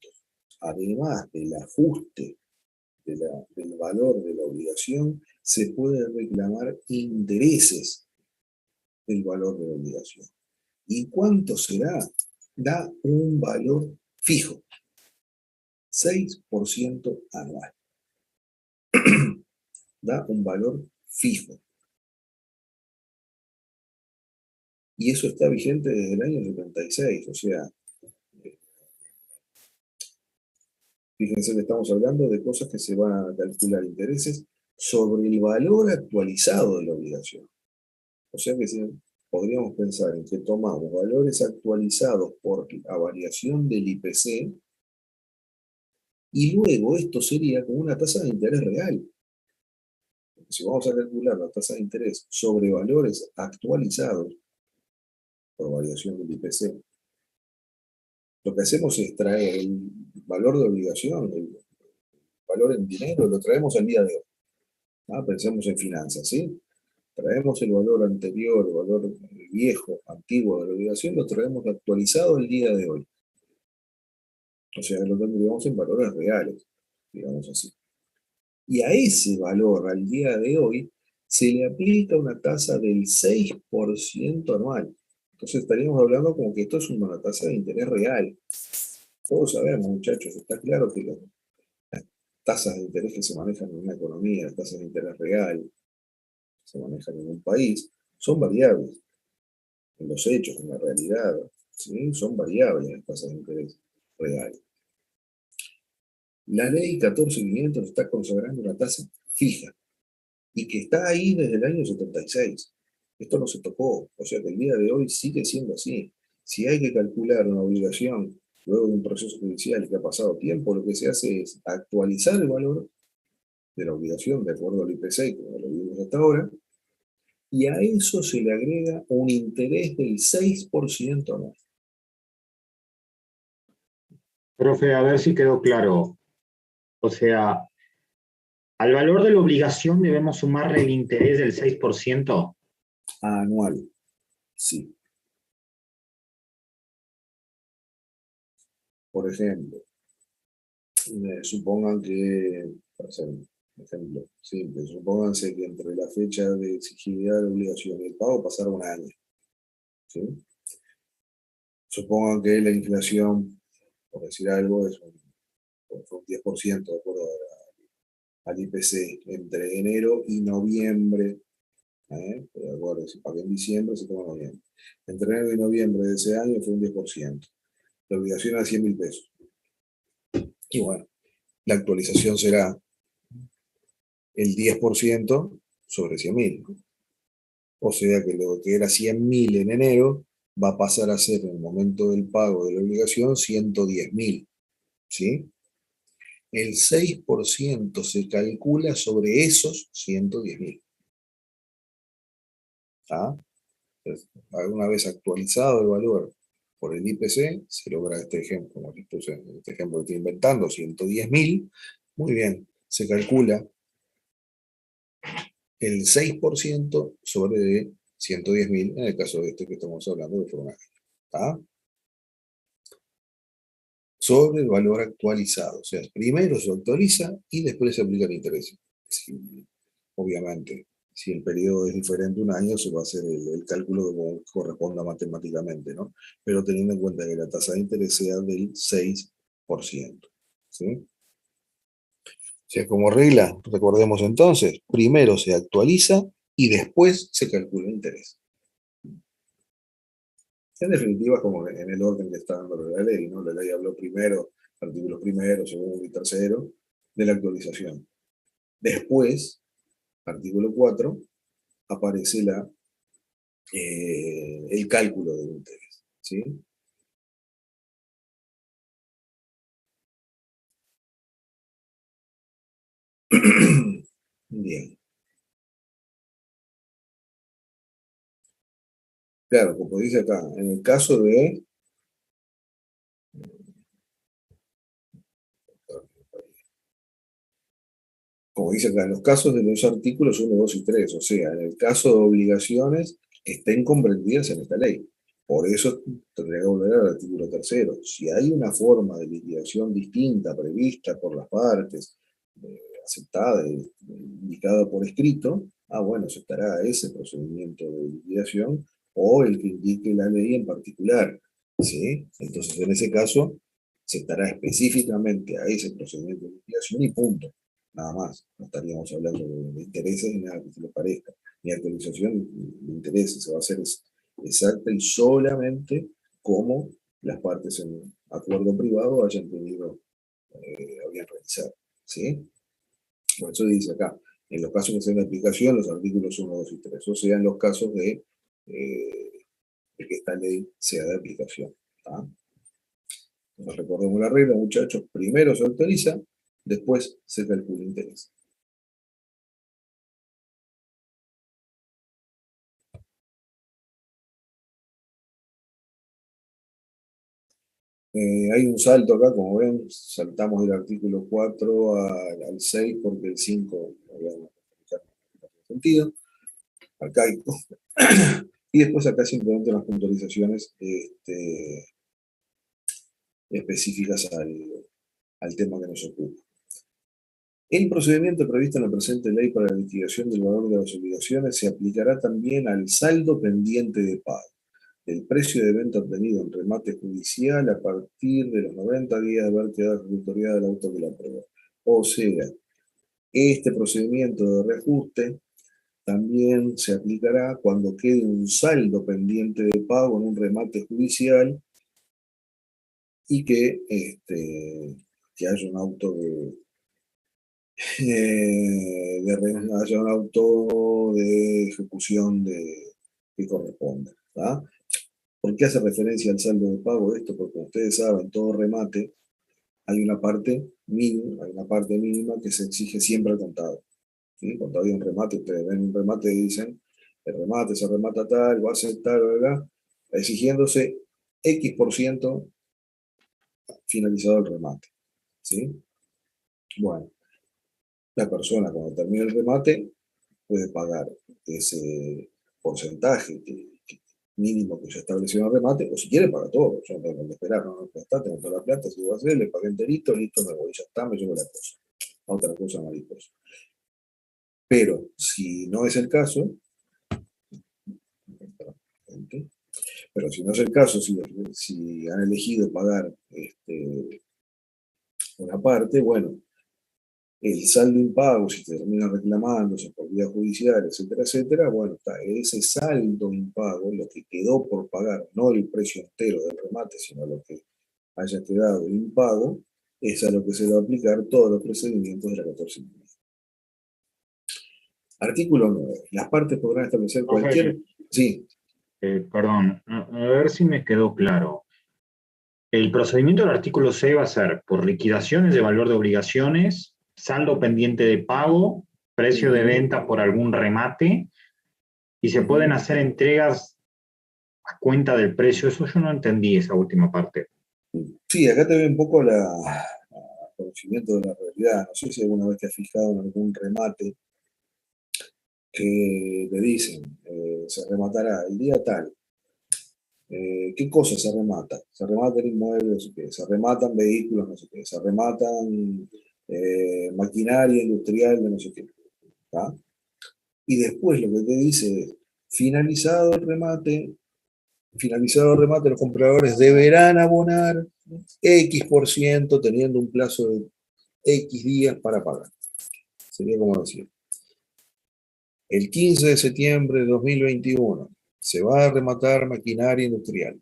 además del ajuste del valor de la obligación, se pueden reclamar intereses del valor de la obligación. ¿Y cuánto será? Da un valor fijo, 6% anual. Da un valor fijo. Y eso está vigente desde el año 76, o sea, fíjense que estamos hablando de cosas que se van a calcular intereses sobre el valor actualizado de la obligación. O sea que podríamos pensar en que tomamos valores actualizados por la variación del IPC y luego esto sería como una tasa de interés real. Porque si vamos a calcular la tasa de interés sobre valores actualizados por variación del IPC, lo que hacemos es traer el valor de obligación, el valor en dinero, lo traemos al día de hoy. Pensemos en finanzas, ¿sí? Traemos el valor anterior, el valor viejo, antiguo de la obligación, lo traemos actualizado el día de hoy. O sea, lo tendríamos en valores reales, digamos así. Y a ese valor, al día de hoy, se le aplica una tasa del 6% anual. Entonces estaríamos hablando como que esto es una tasa de interés real. Todos sabemos, muchachos, está claro que las tasas de interés que se manejan en una economía, las tasas de interés real, que se manejan en un país, son variables. En los hechos, en la realidad, ¿sí? Son variables las tasas de interés real. La ley 14.500 está consagrando una tasa fija y que está ahí desde el año 76. Esto no se tocó, o sea que el día de hoy sigue siendo así. Si hay que calcular una obligación luego de un proceso judicial que ha pasado tiempo, lo que se hace es actualizar el valor de la obligación de acuerdo al IPC, como lo vimos hasta ahora, y a eso se le agrega un interés del 6% anual. Profe, a ver si quedó claro. O sea, al valor de la obligación debemos sumarle el interés del 6%. Anual, sí. Por ejemplo, supongan que, para hacer un ejemplo simple, supónganse que entre la fecha de exigibilidad de la obligación y el pago pasaron un año. ¿Sí? Supongan que la inflación, por decir algo, fue un 10% de acuerdo al IPC entre enero y noviembre. De acuerdo, si pagué en diciembre, se toma noviembre. Entre enero y noviembre de ese año fue un 10%. La obligación era 100.000 pesos. Y bueno, la actualización será el 10% sobre 100.000. O sea que lo que era 100.000 en enero va a pasar a ser en el momento del pago de la obligación 110.000. ¿Sí? El 6% se calcula sobre esos 110.000. ¿Ah? Una vez actualizado el valor por el IPC, se logra este ejemplo, como les puse, este ejemplo que estoy inventando, 110.000. Muy bien, se calcula el 6% sobre 110.000, en el caso de este que estamos hablando de forma sobre el valor actualizado. O sea, primero se actualiza y después se aplica el interés. Sí, obviamente, si el periodo es diferente un año, se va a hacer el cálculo como corresponda matemáticamente, ¿no? Pero teniendo en cuenta que la tasa de interés sea del 6%. ¿Sí? O sea, como regla, recordemos entonces, primero se actualiza y después se calcula el interés. En definitiva, como en el orden que está dando la ley, ¿no? La ley habló primero artículos primero, segundo y tercero de la actualización. Después, artículo 4, aparece el cálculo del interés, ¿sí? Bien. Claro, como dice acá, en el caso de... Como dice acá, en los casos de los artículos 1, 2 y 3, o sea, en el caso de obligaciones que estén comprendidas en esta ley. Por eso tendría que volver al artículo 3. Si hay una forma de liquidación distinta prevista por las partes, aceptada, indicada por escrito, bueno, se estará ese procedimiento de liquidación o el que indique la ley en particular, ¿sí? Entonces, en ese caso, se estará específicamente a ese procedimiento de liquidación y punto. Nada más, no estaríamos hablando de intereses ni nada que se le parezca, ni actualización de intereses, se va a hacer exacta y solamente como las partes en acuerdo privado hayan tenido, habían realizado, ¿sí? Por eso dice acá, en los casos que sean de aplicación, los artículos 1, 2 y 3, o sea, en los casos de que esta ley sea de aplicación, ¿tá? Entonces recordemos la regla, muchachos, primero se autoriza, después se calcula interés. Hay un salto acá, como ven, saltamos del artículo 4 al 6 porque el 5 no había sentido. Acá hay, y después acá simplemente unas puntualizaciones específicas al tema que nos ocupa. El procedimiento previsto en la presente ley para la liquidación del valor de las obligaciones se aplicará también al saldo pendiente de pago, el precio de venta obtenido en remate judicial a partir de los 90 días de haber quedado ejecutoriada el auto que la aprobó. O sea, este procedimiento de reajuste también se aplicará cuando quede un saldo pendiente de pago en un remate judicial y que haya un auto haya un auto de ejecución que corresponda, ¿tá? ¿Por qué hace referencia al saldo de pago esto? Porque ustedes saben, todo remate hay una parte mínima que se exige siempre al contado, ¿sí? Cuando hay un remate, ustedes ven un remate y dicen, el remate se remata tal, va a ser tal, ¿verdad? Exigiéndose X% finalizado el remate, ¿sí? Bueno, la persona cuando termina el remate puede pagar ese porcentaje mínimo que se estableció en el remate, o si quiere paga todo, yo no tengo que esperar, no está, tengo toda la plata, si voy a hacer, le pagué enterito, listo, me voy, ya está, me llevo la cosa. Otra cosa mariposa. Pero si no es el caso, pero si no es el caso, si han elegido pagar una parte, bueno, el saldo impago, si se termina reclamándose por vía judicial, etcétera, etcétera, bueno, está ese saldo impago, lo que quedó por pagar, no el precio entero del remate, sino lo que haya quedado impago, es a lo que se va a aplicar todos los procedimientos de la 14. Artículo 9. Las partes podrán establecer cualquier... Sí. Perdón, a ver si me quedó claro. El procedimiento del artículo 6 va a ser por liquidaciones de valor de obligaciones, saldo pendiente de pago, precio de venta por algún remate, y se pueden hacer entregas a cuenta del precio. Eso yo no entendí, esa última parte. Sí, acá te ve un poco conocimiento de la realidad. No sé si alguna vez te has fijado en algún remate que te dicen, se rematará el día tal. ¿Qué cosa se remata? Se remata el inmueble, no sé qué, se rematan vehículos, no sé qué, se rematan maquinaria industrial de no sé qué. ¿Tá? Y después lo que te dice es, finalizado el remate, los compradores deberán abonar X% teniendo un plazo de X días para pagar. Sería como decir, el 15 de septiembre de 2021 se va a rematar maquinaria industrial.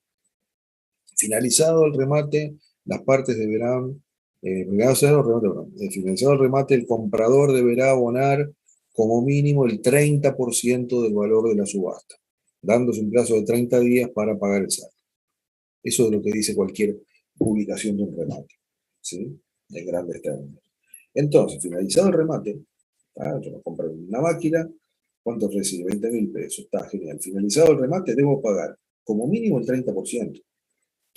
Finalizado el remate, las partes deberán Financiado el remate, perdón. Financiado el remate, el comprador deberá abonar como mínimo el 30% del valor de la subasta, dándose un plazo de 30 días para pagar el saldo. Eso es lo que dice cualquier publicación de un remate, ¿sí? En grandes términos. Entonces, finalizado el remate, yo me compré una máquina, ¿cuánto ofrecí? 20.000 pesos, está genial. Finalizado el remate, debo pagar como mínimo el 30%.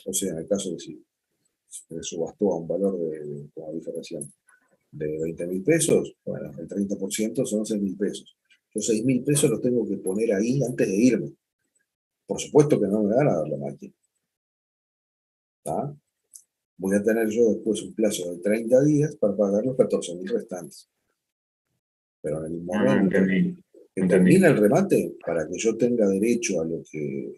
O sea, en el caso de si se subastó a un valor de, como dije recién, de 20.000 pesos, bueno, el 30% son 6.000 pesos. Los 6.000 pesos los tengo que poner ahí antes de irme. Por supuesto que no me van a dar la máquina. ¿Tá? Voy a tener yo después un plazo de 30 días para pagar los 14.000 restantes. Pero en el momento que termina el remate, para que yo tenga derecho a lo que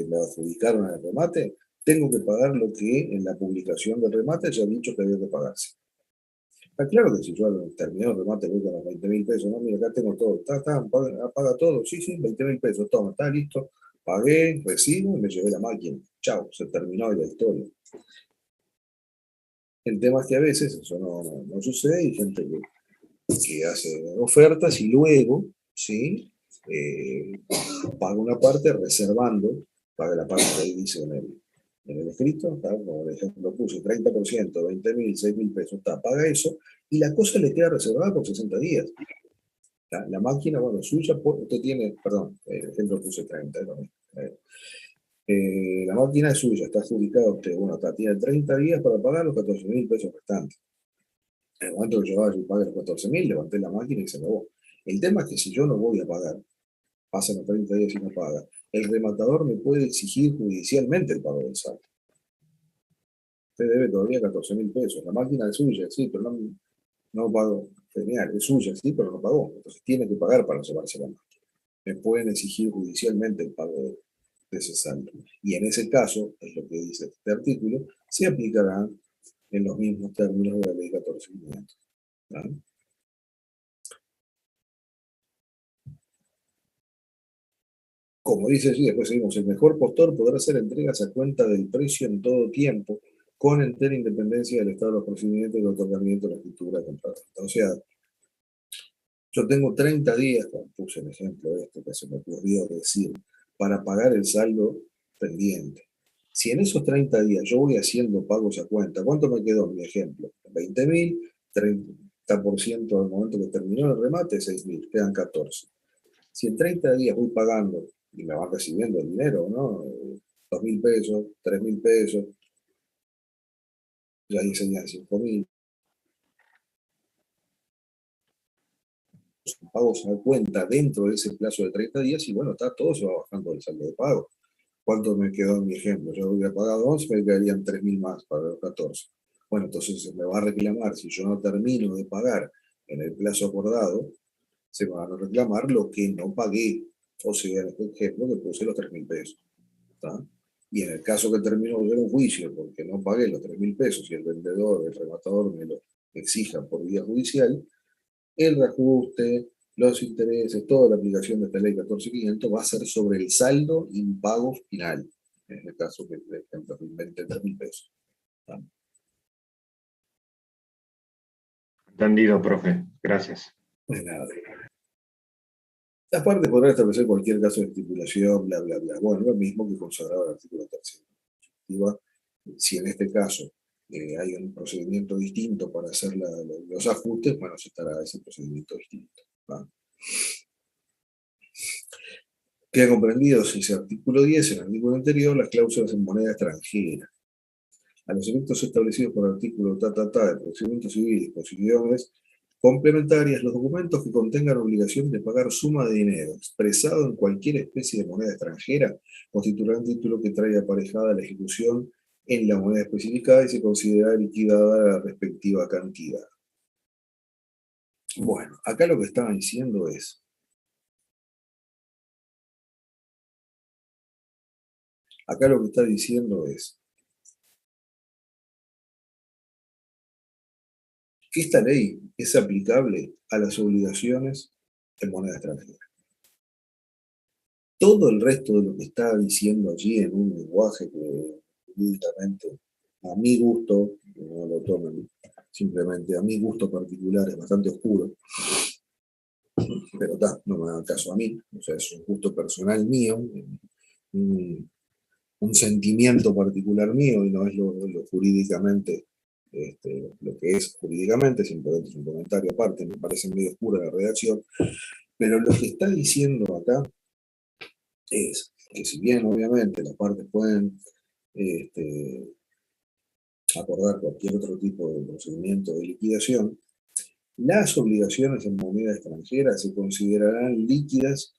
me adjudicaron en el remate, tengo que pagar lo que en la publicación del remate ya he dicho que había que pagarse. Está claro que si yo terminé el remate voy con los 20.000 pesos, no, mira, acá tengo todo, paga todo, sí, 20.000 pesos, toma, está listo, pagué, recibo y me llevé la máquina. Chao, se terminó la historia. El tema es que a veces eso no sucede, hay gente que hace ofertas y luego, ¿sí? Paga una parte reservando, paga la parte que ahí dice en el escrito, ¿tá? Como por ejemplo puse 30%, 20.000, 6.000 pesos, ¿tá? Paga eso, y la cosa le queda reservada por 60 días. La máquina, bueno, suya, usted tiene, perdón, el ejemplo puse 30, la máquina es suya, está adjudicada a usted, bueno, tiene 30 días para pagar los 14.000 pesos restantes. En el momento que yo vaya y pague los 14.000, levanté la máquina y se acabó. El tema es que si yo no voy a pagar, pasan los 30 días y no paga, el rematador me puede exigir judicialmente el pago del saldo. Usted debe todavía 14.000 pesos, la máquina es suya, sí, pero no pagó. Genial, es suya, sí, pero no pagó. Entonces tiene que pagar para llevarse la máquina. Me pueden exigir judicialmente el pago de ese saldo. Y en ese caso, es lo que dice este artículo, se aplicarán en los mismos términos de la ley 14.500. ¿Vale? Como dice allí, después seguimos, el mejor postor podrá hacer entregas a cuenta del precio en todo tiempo, con entera independencia del estado de los procedimientos y el otorgamiento de la escritura compraventa. O sea, yo tengo 30 días, como puse el ejemplo este que se me ocurrió decir, para pagar el saldo pendiente. Si en esos 30 días yo voy haciendo pagos a cuenta, ¿cuánto me quedó en mi ejemplo? 20.000, 30% al momento que terminó el remate, 6.000, quedan 14. Si en 30 días voy pagando y me van recibiendo el dinero, ¿no? 2.000 pesos, 3.000 pesos, ya diseñan 5.000. Pagos a cuenta dentro de ese plazo de 30 días y bueno, todo se va bajando el saldo de pago. ¿Cuánto me quedó en mi ejemplo? Yo hubiera pagado 11, me quedarían 3.000 más para los 14. Bueno, entonces me va a reclamar, si yo no termino de pagar en el plazo acordado, se me van a reclamar lo que no pagué. O sea, en este ejemplo que puse los 3.000 pesos. ¿Tá? Y en el caso que termino de un juicio porque no pagué los 3.000 pesos y el vendedor, el rematador me lo exija por vía judicial, el reajuste, los intereses, toda la aplicación de esta ley 14.500 va a ser sobre el saldo impago final. En el caso que, por ejemplo, inventé 3.000 pesos. ¿Tá? Entendido, profe. Gracias. De nada. Aparte podrá establecer cualquier caso de estipulación, bla, bla, bla. Bueno, lo mismo que consagraba el artículo 3. Si en este caso hay un procedimiento distinto para hacer los ajustes, bueno, se estará ese procedimiento distinto. ¿Va? Queda comprendido ese artículo 10, en el artículo anterior, las cláusulas en moneda extranjera. A los efectos establecidos por el artículo de procedimiento civil y disposiciones complementarias, los documentos que contengan obligación de pagar suma de dinero expresado en cualquier especie de moneda extranjera constituirán título que trae aparejada la ejecución en la moneda especificada y se considera liquidada la respectiva cantidad. Bueno, acá lo que estaba diciendo es, que esta ley es aplicable a las obligaciones en moneda extranjera. Todo el resto de lo que está diciendo allí en un lenguaje que jurídicamente a mi gusto, no lo tomen simplemente a mi gusto particular, es bastante oscuro, pero no me hagan caso a mí, o sea, es un gusto personal mío, un sentimiento particular mío y no es lo jurídicamente, lo que es jurídicamente, simplemente es un comentario aparte, me parece medio oscura la redacción, pero lo que está diciendo acá es que si bien obviamente las partes pueden acordar cualquier otro tipo de procedimiento de liquidación, las obligaciones en moneda extranjera se considerarán líquidas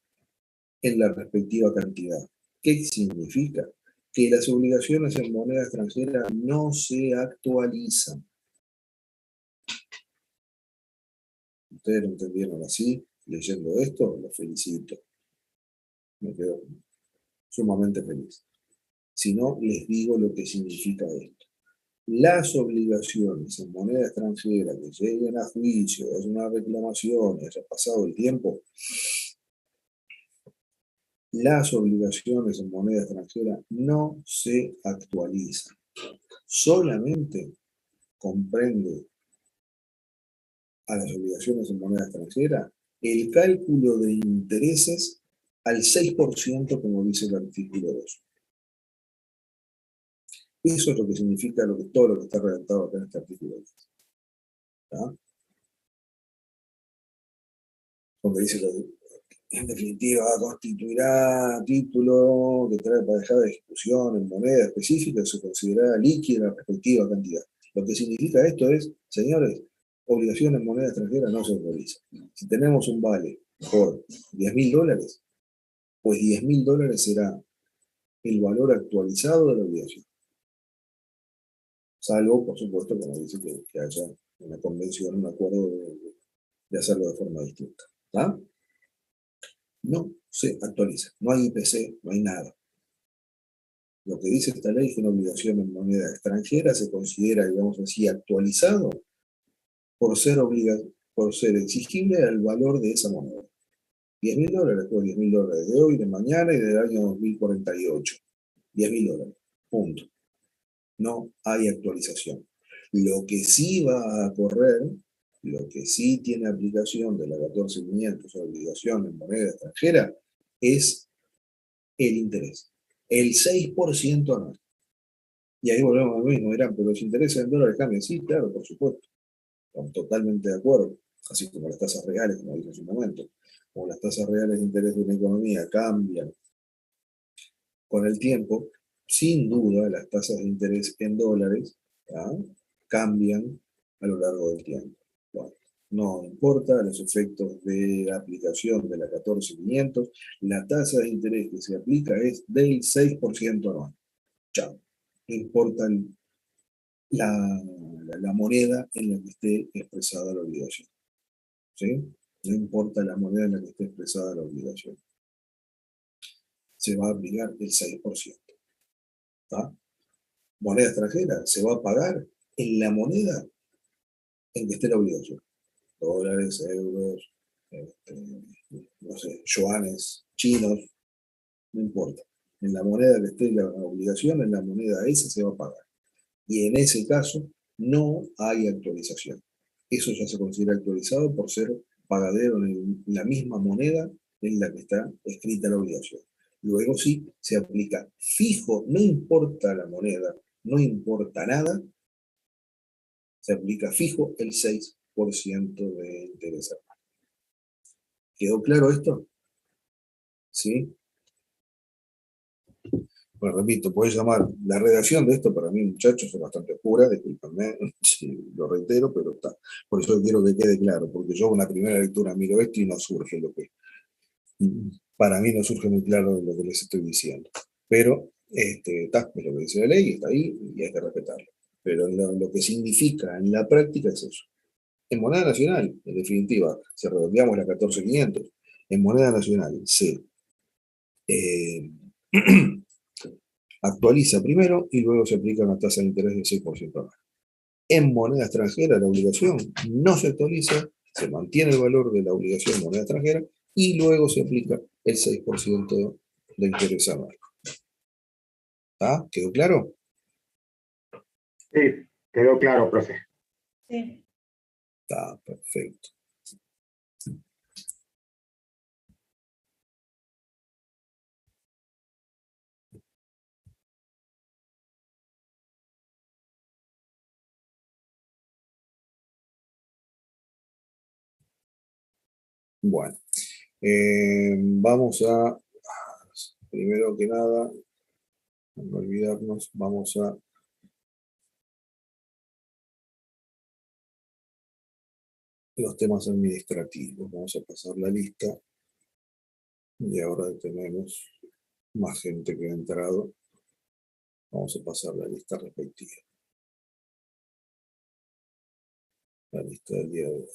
en la respectiva cantidad. ¿Qué significa? Que las obligaciones en moneda extranjera no se actualizan. ¿Ustedes lo entendieron así? Leyendo esto, los felicito. Me quedo sumamente feliz. Si no, les digo lo que significa esto. Las obligaciones en moneda extranjera que lleguen a juicio, es una reclamación, haya pasado el tiempo, las obligaciones en moneda extranjera no se actualizan. Solamente comprende a las obligaciones en moneda extranjera el cálculo de intereses al 6%, como dice el artículo 2. Eso es lo que significa todo lo que está redactado acá en este artículo 2. ¿Tá? Donde dice que en definitiva constituirá título que trae para dejar de ejecución en moneda específica, se considerará líquida la respectiva cantidad. Lo que significa esto es, señores, obligación en moneda extranjera no se autoriza. Si tenemos un vale por $10.000, pues $10.000 será el valor actualizado de la obligación. Salvo, por supuesto, como dice que haya una convención, un acuerdo de hacerlo de forma distinta. ¿Está? No se actualiza, no hay IPC, no hay nada. Lo que dice esta ley es que una obligación en moneda extranjera se considera, digamos así, actualizado por ser exigible al valor de esa moneda. $10.000, pues $10.000 de hoy, de mañana y del año 2048. $10.000, punto. No hay actualización. Lo que sí va a correr, lo que sí tiene aplicación de la 14.500 obligación en moneda extranjera, es el interés. El 6% anual. Y ahí volvemos a lo mismo, dirán, pero los intereses en dólares cambian. Sí, claro, por supuesto. Estamos totalmente de acuerdo. Así como las tasas reales, como dije hace un momento. Como las tasas reales de interés de una economía cambian con el tiempo, sin duda las tasas de interés en dólares cambian a lo largo del tiempo. Bueno, no importa los efectos de la aplicación de la 14.500, la tasa de interés que se aplica es del 6% anual. Chao. No importa la moneda en la que esté expresada la obligación. ¿Sí? No importa la moneda en la que esté expresada la obligación. Se va a aplicar el 6%. ¿Tá? Moneda extranjera se va a pagar en la moneda en que esté la obligación. Dólares, euros, no sé, yuanes, chinos, no importa. En la moneda que esté la obligación, en la moneda esa se va a pagar. Y en ese caso no hay actualización. Eso ya se considera actualizado por ser pagadero en la misma moneda en la que está escrita la obligación. Luego sí, se aplica fijo, no importa la moneda, no importa nada, se aplica fijo el 6% de interés anual. ¿Quedó claro esto? ¿Sí? Bueno, repito, podés llamar, la redacción de esto para mí, muchachos, es bastante oscura, discúlpenme si lo reitero, pero está. Por eso quiero que quede claro, porque yo una primera lectura miro esto y no surge lo que, para mí no surge muy claro lo que les estoy diciendo. Pero, está, es lo que dice la ley, está ahí y hay que respetarlo. Pero lo que significa en la práctica es eso. En moneda nacional, en definitiva, si redondeamos la 14.500, en moneda nacional se actualiza primero y luego se aplica una tasa de interés del 6% anual. En moneda extranjera la obligación no se actualiza, se mantiene el valor de la obligación en moneda extranjera y luego se aplica el 6% de interés anual. ¿Quedó claro? Sí, quedó claro, profe. Sí. Está perfecto. Bueno, vamos a, primero que nada, no olvidarnos, vamos a los temas administrativos. Vamos a pasar la lista y ahora que tenemos más gente que ha entrado, vamos a pasar la lista respectiva. La lista del día de hoy.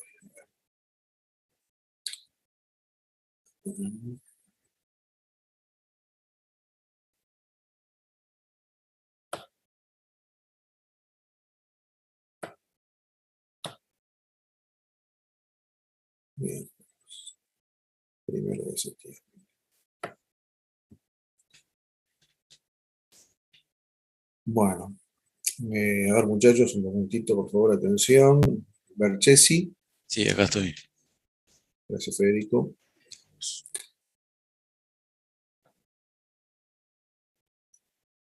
Bien, 1 de septiembre. Bueno, a ver muchachos, un momentito, por favor, atención. Berchesi, Sí, acá estoy. gracias Federico.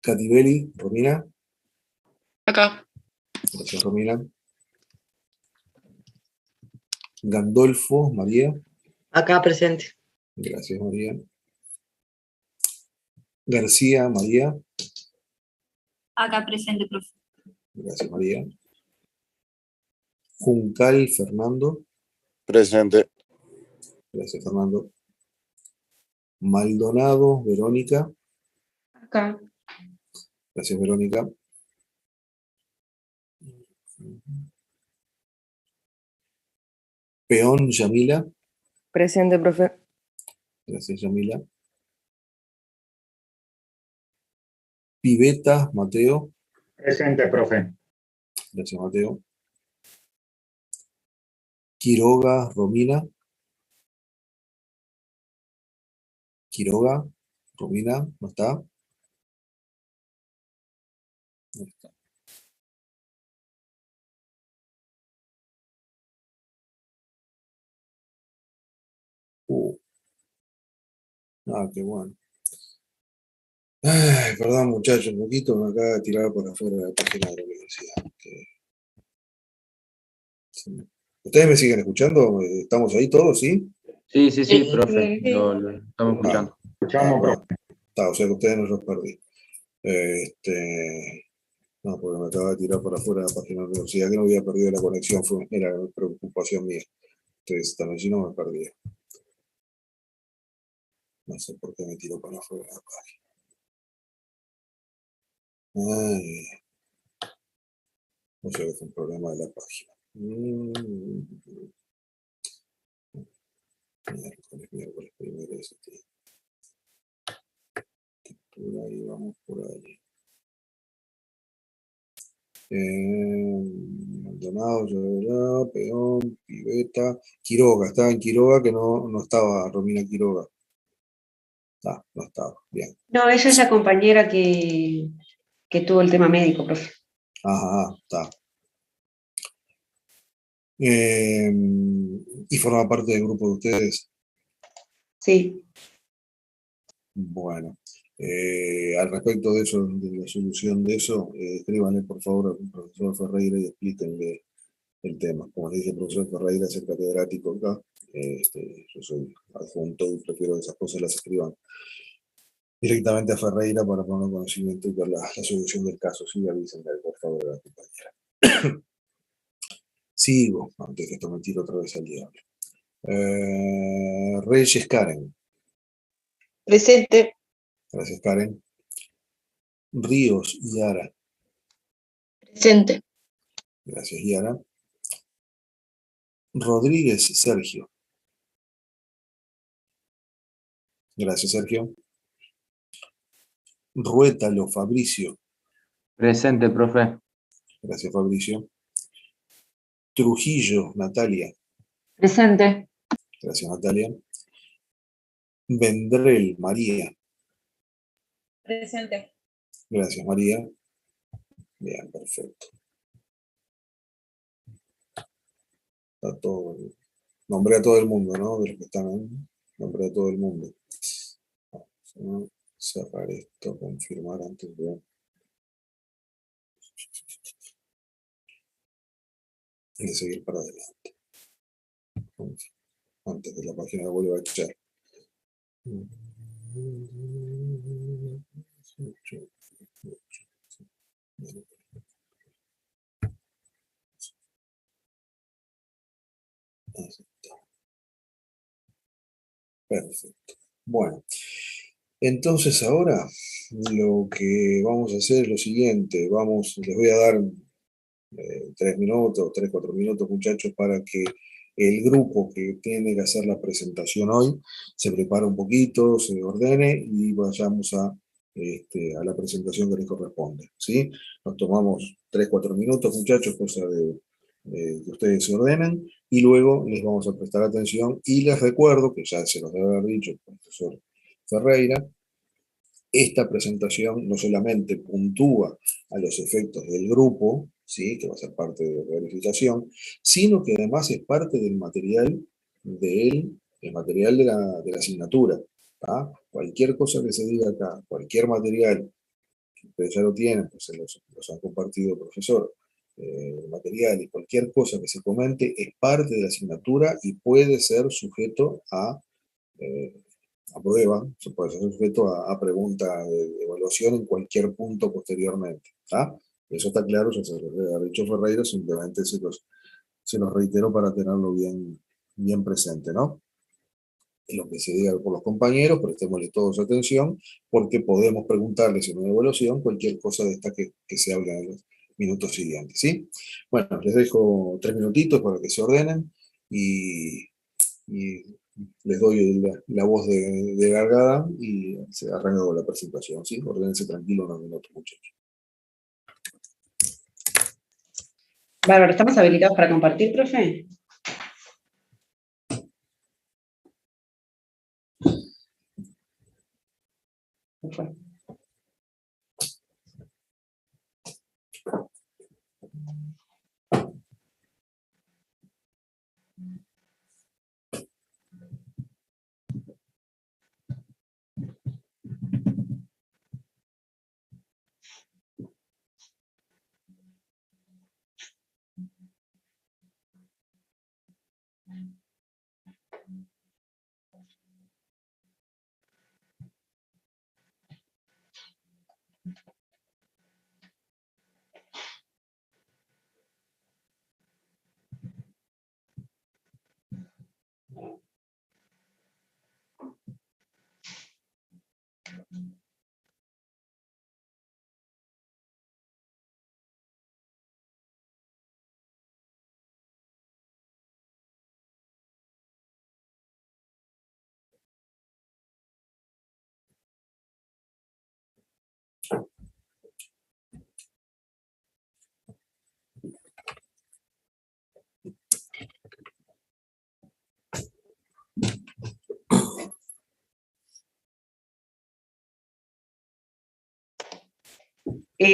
Catibelli, Romina, Acá. gracias Romina. Gandolfo, María, Acá presente. gracias María. García, María, Acá presente, profe. gracias María. Juncal, Fernando, Presente. gracias Fernando. Maldonado, Verónica, Acá. gracias Verónica. Peón, Yamila, Presente, profe. gracias Yamila. Piveta, Mateo, Presente, profe. gracias Mateo. Quiroga, Romina. Quiroga, Romina, ¿no está? No está. Qué bueno. Ay, perdón muchachos, un poquito me acaba de tirar por afuera de la página de la universidad. Sí. ¿Ustedes me siguen escuchando? ¿Estamos ahí todos, sí? Sí, sí, sí, Sí. profe, lo estamos escuchando. Escuchamos, Bueno, profe. o sea que ustedes no los perdí. No, porque me acaba de tirar por afuera de la página de la universidad, que no había perdido la conexión, era preocupación mía. Ustedes están allí, no me perdí. No sé por qué me tiró para afuera de la página. Ay, no sé, es un problema de la página. Miércoles 1 de septiembre. Por ahí, vamos por ahí. Maldonado, Peón, Piveta, Quiroga, estaba en Quiroga, que no estaba Romina Quiroga. No estaba, bien. No, ella es la compañera que tuvo el tema médico, profe. Ajá, está. ¿Y forma parte del grupo de ustedes? Sí. Bueno, al respecto de eso, de la solución de eso, escríbanle por favor al profesor Ferreira y explíquenle el tema. Como le dije, el profesor Ferreira es el catedrático acá. Yo soy adjunto y prefiero que esas cosas las escriban directamente a Ferreira para poner conocimiento y ver la solución del caso. Sí, avísenle por favor a la compañera. Sigo, antes que esto me tire otra vez al diablo. Reyes Karen. Presente. Gracias, Karen. Ríos Yara. Presente. Gracias, Yara. Rodríguez Sergio. Gracias, Sergio. Ruétalo Fabricio. Presente, profe. Gracias, Fabricio. Trujillo Natalia. Presente. Gracias, Natalia. Vendrell María. Presente. Gracias, María. Bien, perfecto. Está todo. Nombré a todo el mundo, ¿no? De los que están ahí. Nombré a todo el mundo. Vamos a cerrar esto, confirmar antes de seguir para adelante. Antes que la página vuelva a echar. Perfecto. Bueno, entonces ahora lo que vamos a hacer es lo siguiente. Les voy a dar 3 minutos, 3, 4 minutos, muchachos, para que el grupo que tiene que hacer la presentación hoy se prepare un poquito, se ordene y vayamos a la presentación que les corresponde, ¿sí? Nos tomamos 3, 4 minutos, muchachos, cosa de que ustedes se ordenen, y luego les vamos a prestar atención, y les recuerdo, que ya se los debe haber dicho el profesor Ferreira, esta presentación no solamente puntúa a los efectos del grupo, ¿sí? Que va a ser parte de la verificación, sino que además es parte del material el material de la asignatura. ¿Ah? Cualquier cosa que se diga acá, cualquier material, que ustedes ya lo tienen, pues se los han compartido el profesor, material y cualquier cosa que se comente es parte de la asignatura y puede ser sujeto a prueba, se puede ser sujeto a pregunta de evaluación en cualquier punto posteriormente. ¿Tá? Eso está claro, ya se lo ha dicho Ferreira, simplemente se los reitero para tenerlo bien presente, ¿no? En lo que se diga por los compañeros, prestémosle todos atención, porque podemos preguntarles en una evaluación cualquier cosa de esta que se habla en los minutos siguientes, ¿sí? Bueno, les dejo 3 minutitos para que se ordenen y les doy la voz de Gargada y se arranca con la presentación, ¿sí? Ordénense tranquilos unos minutos, muchachos. Bárbaro, ¿estamos habilitados para compartir, profe? ¿Qué fue?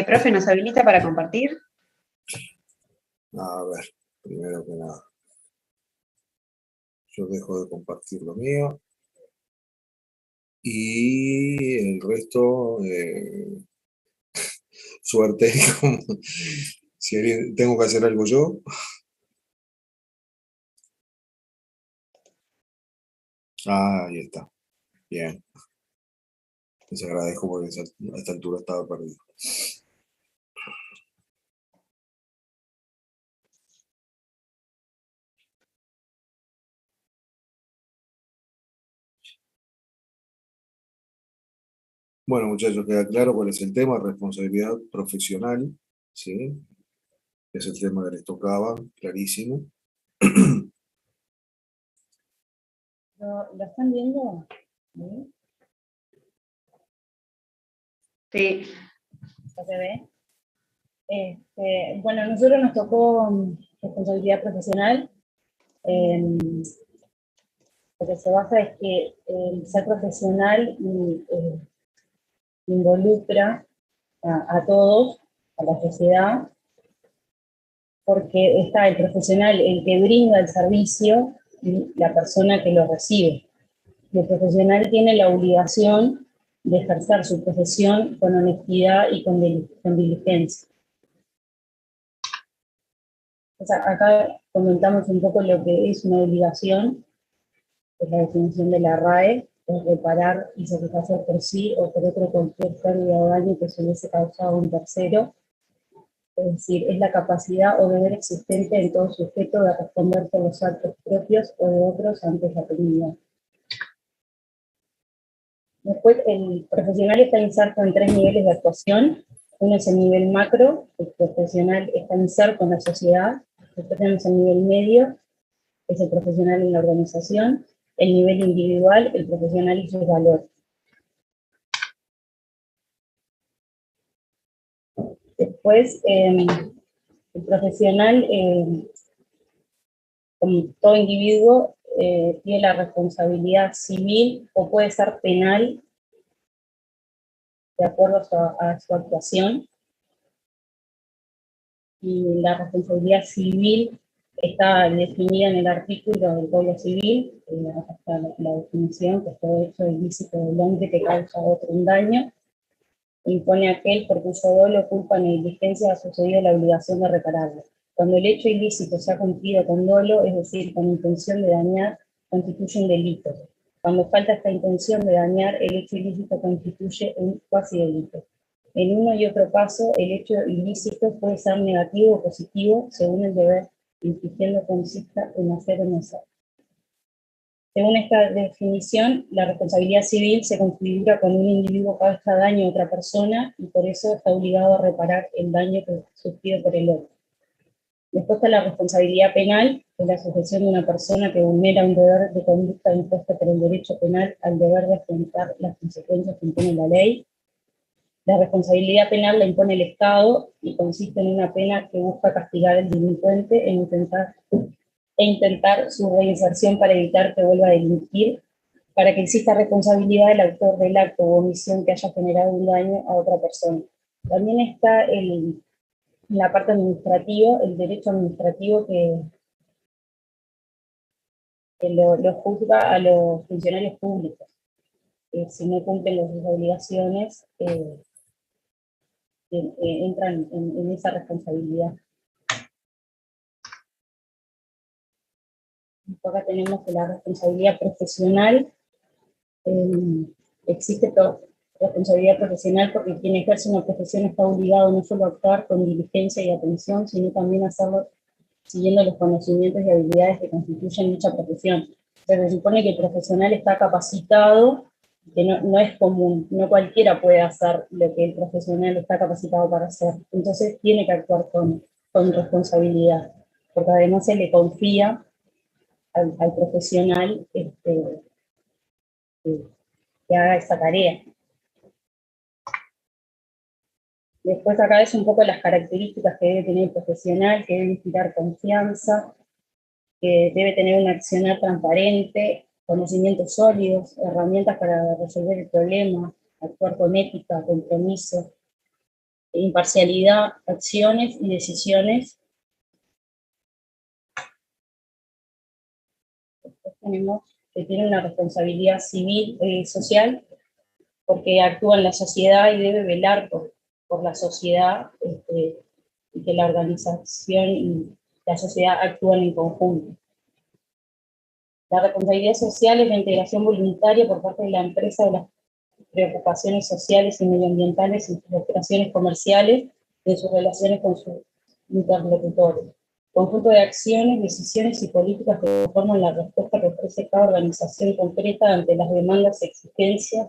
Profe, ¿nos habilita para compartir? A ver, primero que nada, yo dejo de compartir lo mío y el resto, suerte, como, si tengo que hacer algo yo. Ah, ahí está, bien. Les agradezco porque a esta altura estaba perdido. Bueno, muchachos, queda claro cuál es el tema, responsabilidad profesional, ¿sí? Es el tema que les tocaba, clarísimo. ¿Lo están viendo? Sí. ¿Se ve? Bueno, a nosotros nos tocó responsabilidad profesional. Lo que se basa es que ser profesional involucra a todos, a la sociedad, porque está el profesional, el que brinda el servicio, y la persona que lo recibe. El profesional tiene la obligación de ejercer su profesión con honestidad y con diligencia. O sea, acá comentamos un poco lo que es una obligación, que es la definición de la RAE, es reparar y satisfacer por sí o por otro cualquier pérdida o daño que se hubiese causado a un tercero. Es decir, es la capacidad o deber existente en todo sujeto de responder por los actos propios o de otros ante la comunidad. Después, el profesional está inserto en 3 niveles de actuación. Uno es el nivel macro, el profesional está inserto en la sociedad. Después tenemos el nivel medio, que es el profesional en la organización. El nivel individual, el profesional y sus valores. Después, el profesional, como todo individuo, tiene la responsabilidad civil o puede ser penal de acuerdo a su actuación. Y la responsabilidad civil está definida en el artículo del Código Civil, hasta la definición, que es todo hecho ilícito del hombre que causa a otro un daño, impone a aquel por cuyo dolo, culpa o negligencia ha sucedido la obligación de repararlo. Cuando el hecho ilícito se ha cumplido con dolo, es decir, con intención de dañar, constituye un delito. Cuando falta esta intención de dañar, el hecho ilícito constituye un cuasi delito. En uno y otro caso, el hecho ilícito puede ser negativo o positivo según el deber, infringiendo consista en hacer o no hacer. Según esta definición, la responsabilidad civil se configura cuando un individuo causa daño a otra persona y por eso está obligado a reparar el daño que sufrido por el otro. Después está la responsabilidad penal, que es la sujeción de una persona que vulnera un deber de conducta impuesto por el derecho penal al deber de enfrentar las consecuencias que impone la ley. La responsabilidad penal la impone el Estado y consiste en una pena que busca castigar al delincuente e intentar su reinserción para evitar que vuelva a delinquir, para que exista responsabilidad del autor del acto o omisión que haya generado un daño a otra persona. También está en la parte administrativa, el derecho administrativo que lo juzga a los funcionarios públicos. Si no cumplen sus obligaciones, entran en esa responsabilidad. Acá tenemos que la responsabilidad profesional, existe responsabilidad profesional porque quien ejerce una profesión está obligado no solo a actuar con diligencia y atención, sino también a hacerlo siguiendo los conocimientos y habilidades que constituyen dicha profesión. Se supone que el profesional está capacitado, que no es común, no cualquiera puede hacer lo que el profesional está capacitado para hacer. Entonces tiene que actuar con responsabilidad, porque además se le confía al profesional que haga esa tarea. Después acá es un poco las características que debe tener el profesional, que debe inspirar confianza, que debe tener un accionar transparente, conocimientos sólidos, herramientas para resolver el problema, actuar con ética, compromiso, imparcialidad, acciones y decisiones. Después tenemos que tiene una responsabilidad civil y social, porque actúa en la sociedad y debe velar por la sociedad, y que la organización y la sociedad actúan en conjunto. La responsabilidad social es la integración voluntaria por parte de la empresa de las preocupaciones sociales y medioambientales en sus operaciones comerciales y en sus relaciones con sus interlocutores. Conjunto de acciones, decisiones y políticas que conforman la respuesta que ofrece cada organización concreta ante las demandas y exigencias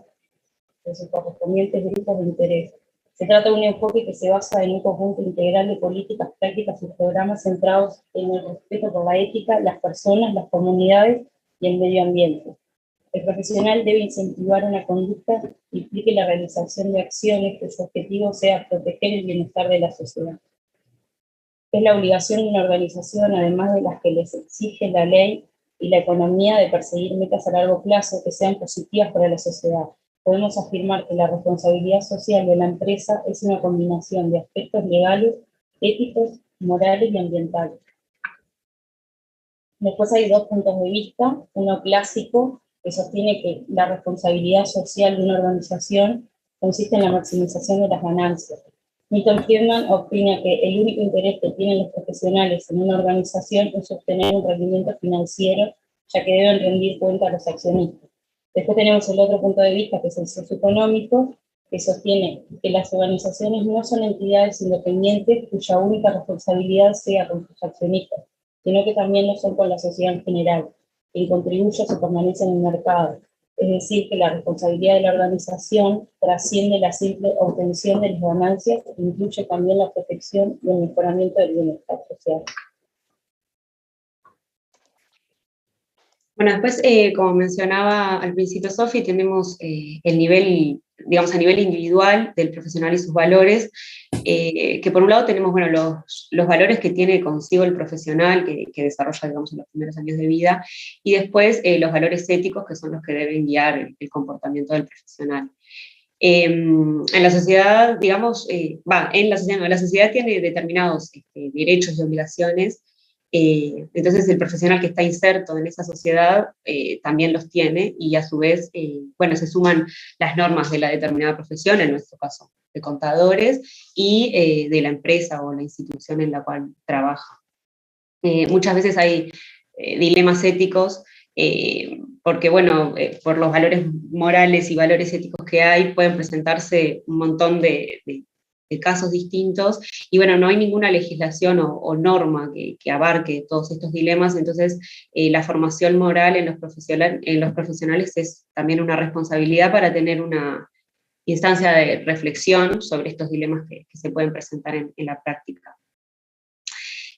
de sus correspondientes grupos de interés. Se trata de un enfoque que se basa en un conjunto integral de políticas, prácticas y programas centrados en el respeto por la ética, las personas, las comunidades y el medio ambiente. El profesional debe incentivar una conducta que implique la realización de acciones cuyo objetivo sea proteger el bienestar de la sociedad. Es la obligación de una organización, además de las que les exige la ley y la economía, de perseguir metas a largo plazo que sean positivas para la sociedad. podemos afirmar que la responsabilidad social de la empresa es una combinación de aspectos legales, éticos, morales y ambientales. Después hay dos puntos de vista, uno clásico, que sostiene que la responsabilidad social de una organización consiste en la maximización de las ganancias. Milton Friedman opina que el único interés que tienen los profesionales en una organización es obtener un rendimiento financiero, ya que deben rendir cuenta a los accionistas. Después tenemos el otro punto de vista, que es el socioeconómico, que sostiene que las organizaciones no son entidades independientes cuya única responsabilidad sea con sus accionistas, sino que también lo son con la sociedad en general, quien contribuye a su permanencia en el mercado. Es decir, que la responsabilidad de la organización trasciende la simple obtención de las ganancias e incluye también la protección y el mejoramiento del bienestar social. Bueno, después, como mencionaba al principio Sofi, tenemos el nivel, digamos, a nivel individual del profesional y sus valores, que por un lado tenemos, bueno, los valores que tiene consigo el profesional, que desarrolla, digamos, en los primeros años de vida, y después los valores éticos, que son los que deben guiar el comportamiento del profesional. En la sociedad, digamos, la sociedad tiene determinados derechos y obligaciones. Entonces el profesional que está inserto en esa sociedad también los tiene, y a su vez, bueno, se suman las normas de la determinada profesión, en nuestro caso de contadores, y de la empresa o la institución en la cual trabaja. Muchas veces hay dilemas éticos, porque bueno, por los valores morales y valores éticos que hay, pueden presentarse un montón de casos distintos, y bueno, no hay ninguna legislación o norma que abarque todos estos dilemas. Entonces la formación moral en los profesionales es también una responsabilidad para tener una instancia de reflexión sobre estos dilemas que se pueden presentar en la práctica.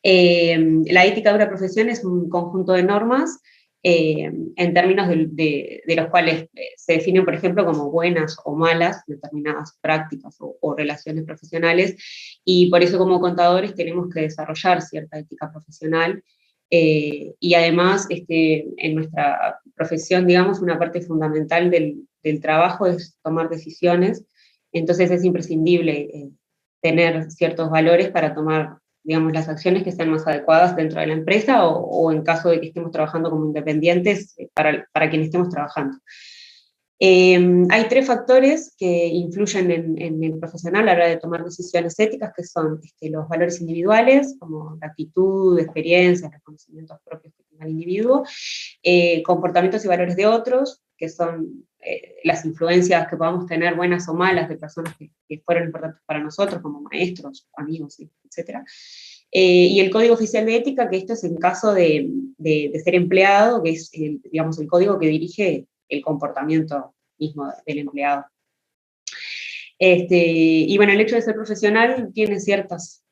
La ética de una profesión es un conjunto de normas en términos de los cuales se definen, por ejemplo, como buenas o malas determinadas prácticas o relaciones profesionales, y por eso como contadores tenemos que desarrollar cierta ética profesional, y además en nuestra profesión, digamos, una parte fundamental del trabajo es tomar decisiones. Entonces es imprescindible tener ciertos valores para tomar, digamos, las acciones que sean más adecuadas dentro de la empresa, o en caso de que estemos trabajando como independientes, para quienes estemos trabajando. Hay tres factores que influyen en el profesional a la hora de tomar decisiones éticas, que son los valores individuales, como la actitud, experiencias, los conocimientos propios que tenga el individuo, comportamientos y valores de otros, que son las influencias que podamos tener, buenas o malas, de personas que fueron importantes para nosotros, como maestros, amigos, etc. Y el código oficial de ética, que esto es en caso de ser empleado, que es digamos, el código que dirige el comportamiento mismo del empleado. Y bueno, el hecho de ser profesional tiene ciertas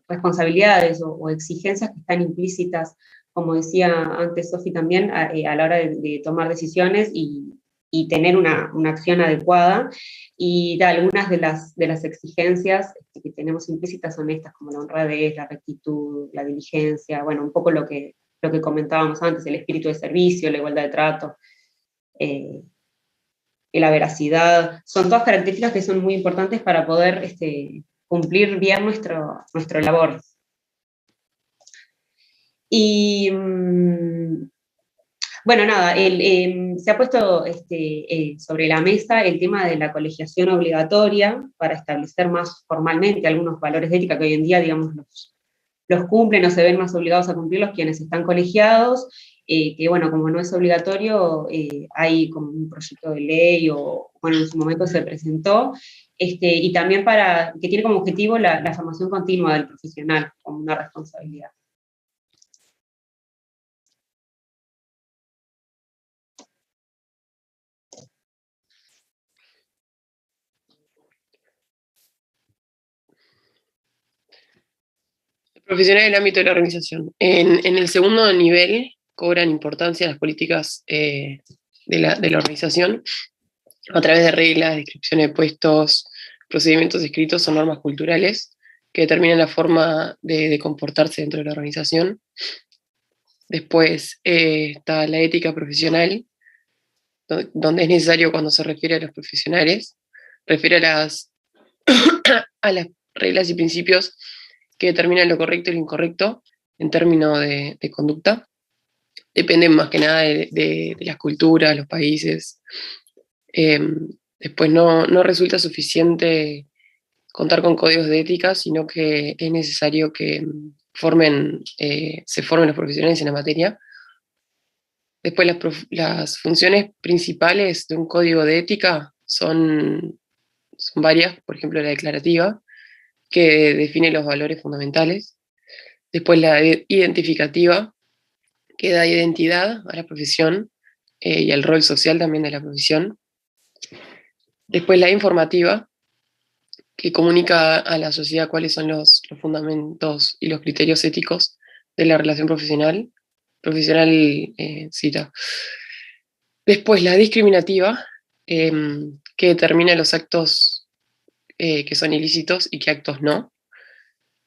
responsabilidades o exigencias que están implícitas, como decía antes Sofi también, a la hora de tomar decisiones y tener una acción adecuada. Y algunas de las exigencias que tenemos implícitas son estas, como la honradez, la rectitud, la diligencia, bueno, un poco lo que comentábamos antes, el espíritu de servicio, la igualdad de trato, la veracidad. Son todas características que son muy importantes para poder cumplir bien nuestro labor. Y bueno, nada, se ha puesto sobre la mesa el tema de la colegiación obligatoria para establecer más formalmente algunos valores de ética que hoy en día, digamos, los cumplen o se ven más obligados a cumplirlos quienes están colegiados, que bueno, como no es obligatorio, hay como un proyecto de ley, o bueno, en su momento se presentó, y también que tiene como objetivo la formación continua del profesional como una responsabilidad. Profesional en el ámbito de la organización. En el segundo nivel cobran importancia las políticas de la organización a través de reglas, descripciones de puestos, procedimientos escritos o normas culturales que determinan la forma de comportarse dentro de la organización. Después está la ética profesional, donde es necesario cuando se refiere a los profesionales, refiere a las reglas y principios que determinan lo correcto y lo incorrecto en términos de conducta. Dependen más que nada de las culturas, los países. Después no resulta suficiente contar con códigos de ética, sino que es necesario que se formen los profesionales en la materia. Después las funciones principales de un código de ética son varias, por ejemplo la declarativa, que define los valores fundamentales. Después la identificativa, que da identidad a la profesión y al rol social también de la profesión. Después la informativa, que comunica a la sociedad cuáles son los fundamentos y los criterios éticos de la relación profesional. Cita. Después la discriminativa, que determina los actos que son ilícitos y qué actos no.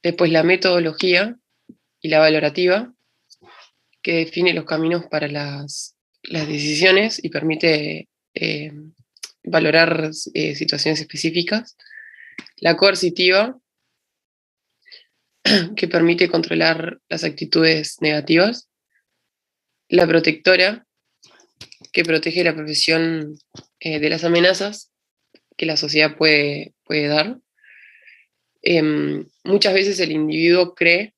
Después la metodología y la valorativa, que define los caminos para las decisiones y permite valorar situaciones específicas. La coercitiva, que permite controlar las actitudes negativas. La protectora, que protege la profesión de las amenazas que la sociedad puede dar. Muchas veces el individuo cree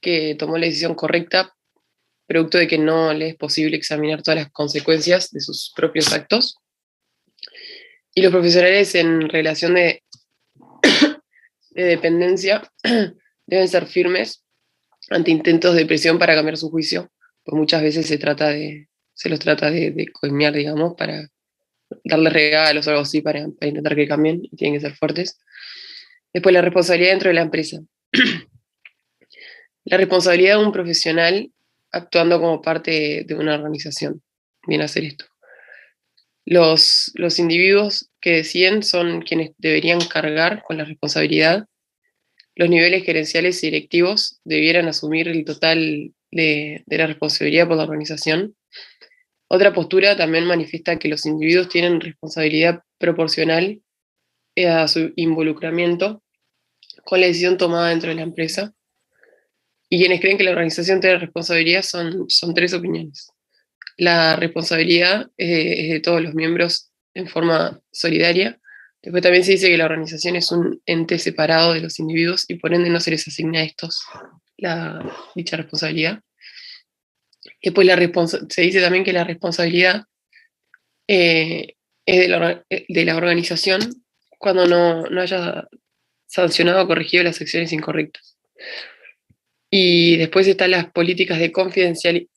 que tomó la decisión correcta, producto de que no le es posible examinar todas las consecuencias de sus propios actos. Y los profesionales en relación de dependencia deben ser firmes ante intentos de presión para cambiar su juicio, pues muchas veces se los trata de coimear, digamos, para darles regalos o algo así para intentar que cambien, y tienen que ser fuertes. Después la responsabilidad dentro de la empresa. La responsabilidad de un profesional actuando como parte de una organización viene a hacer esto. Los individuos que deciden son quienes deberían cargar con la responsabilidad. Los niveles gerenciales y directivos debieran asumir el total de la responsabilidad por la organización. Otra postura también manifiesta que los individuos tienen responsabilidad proporcional a su involucramiento con la decisión tomada dentro de la empresa. Y quienes creen que la organización tiene responsabilidad son tres opiniones. La responsabilidad es de todos los miembros en forma solidaria. Después también se dice que la organización es un ente separado de los individuos y por ende no se les asigna a estos dicha responsabilidad. Después se dice también que la responsabilidad es de la organización cuando no haya sancionado o corregido las acciones incorrectas. Y después están las políticas de confidencialidad,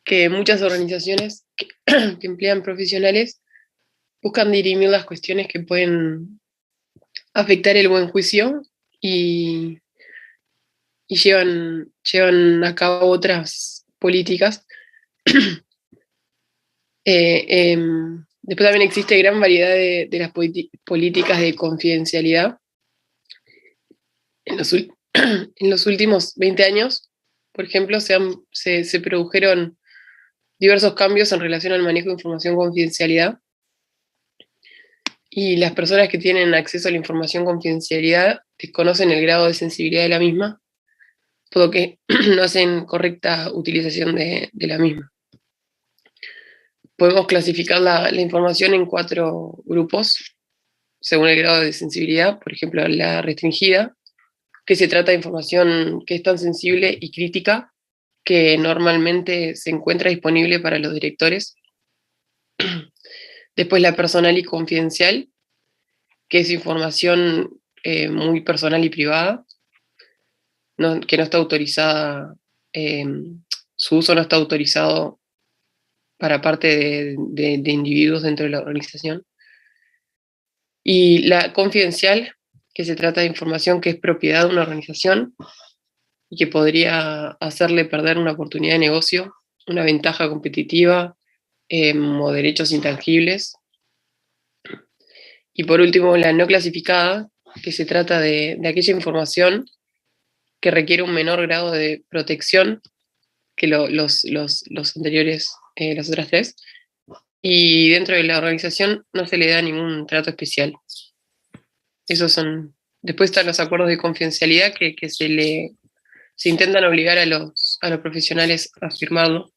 que muchas organizaciones que emplean profesionales buscan dirimir las cuestiones que pueden afectar el buen juicio y llevan a cabo otras políticas. Después también existe gran variedad de las políticas de confidencialidad. En los últimos 20 años, por ejemplo, se produjeron diversos cambios en relación al manejo de información confidencialidad. Y las personas que tienen acceso a la información confidencialidad desconocen el grado de sensibilidad de la misma, por lo que no hacen correcta utilización de la misma. Podemos clasificar la información en 4 grupos, según el grado de sensibilidad. Por ejemplo, la restringida, que se trata de información que es tan sensible y crítica que normalmente se encuentra disponible para los directores. Después la personal y confidencial, que es información muy personal y privada, que no está autorizada, su uso no está autorizado para parte de individuos dentro de la organización. Y la confidencial, que se trata de información que es propiedad de una organización y que podría hacerle perder una oportunidad de negocio, una ventaja competitiva o derechos intangibles. Y por último, la no clasificada, que se trata de aquella información que requiere un menor grado de protección que los anteriores, las otras tres. Y dentro de la organización no se le da ningún trato especial. Esos son. Después están los acuerdos de confidencialidad que se intentan obligar a los profesionales a firmarlo.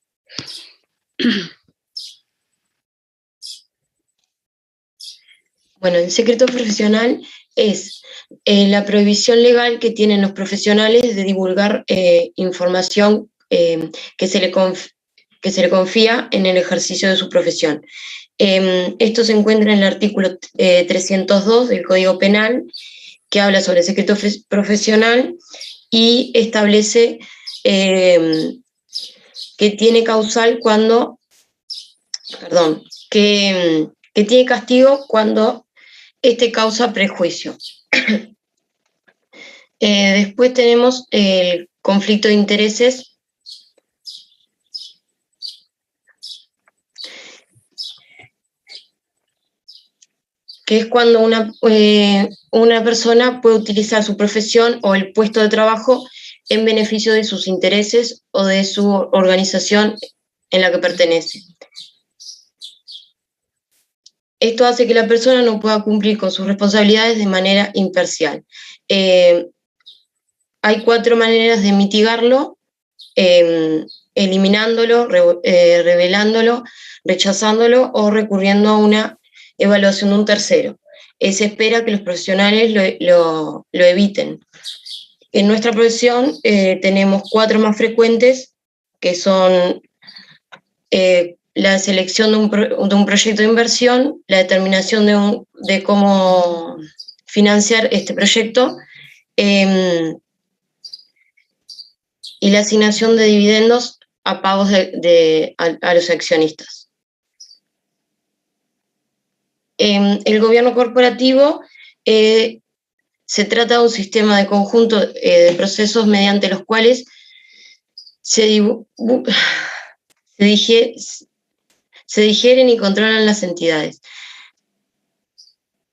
Bueno, el secreto profesional es la prohibición legal que tienen los profesionales de divulgar información que se le confía en el ejercicio de su profesión. Esto se encuentra en el artículo 302 del Código Penal, que habla sobre el secreto profesional y establece que tiene causal cuando, que tiene castigo cuando este causa prejuicio. Después tenemos el conflicto de intereses, que es cuando una persona puede utilizar su profesión o el puesto de trabajo en beneficio de sus intereses o de su organización en la que pertenece. Esto hace que la persona no pueda cumplir con sus responsabilidades de manera imparcial. Hay 4 maneras de mitigarlo: eliminándolo, revelándolo, rechazándolo o recurriendo a una evaluación de un tercero. Se espera que los profesionales lo eviten. En nuestra profesión tenemos 4 más frecuentes, que son la selección de un proyecto de inversión, la determinación de cómo financiar este proyecto, y la asignación de dividendos a pagos a los accionistas. El gobierno corporativo se trata de un sistema de conjunto de procesos mediante los cuales se digieren y controlan las entidades.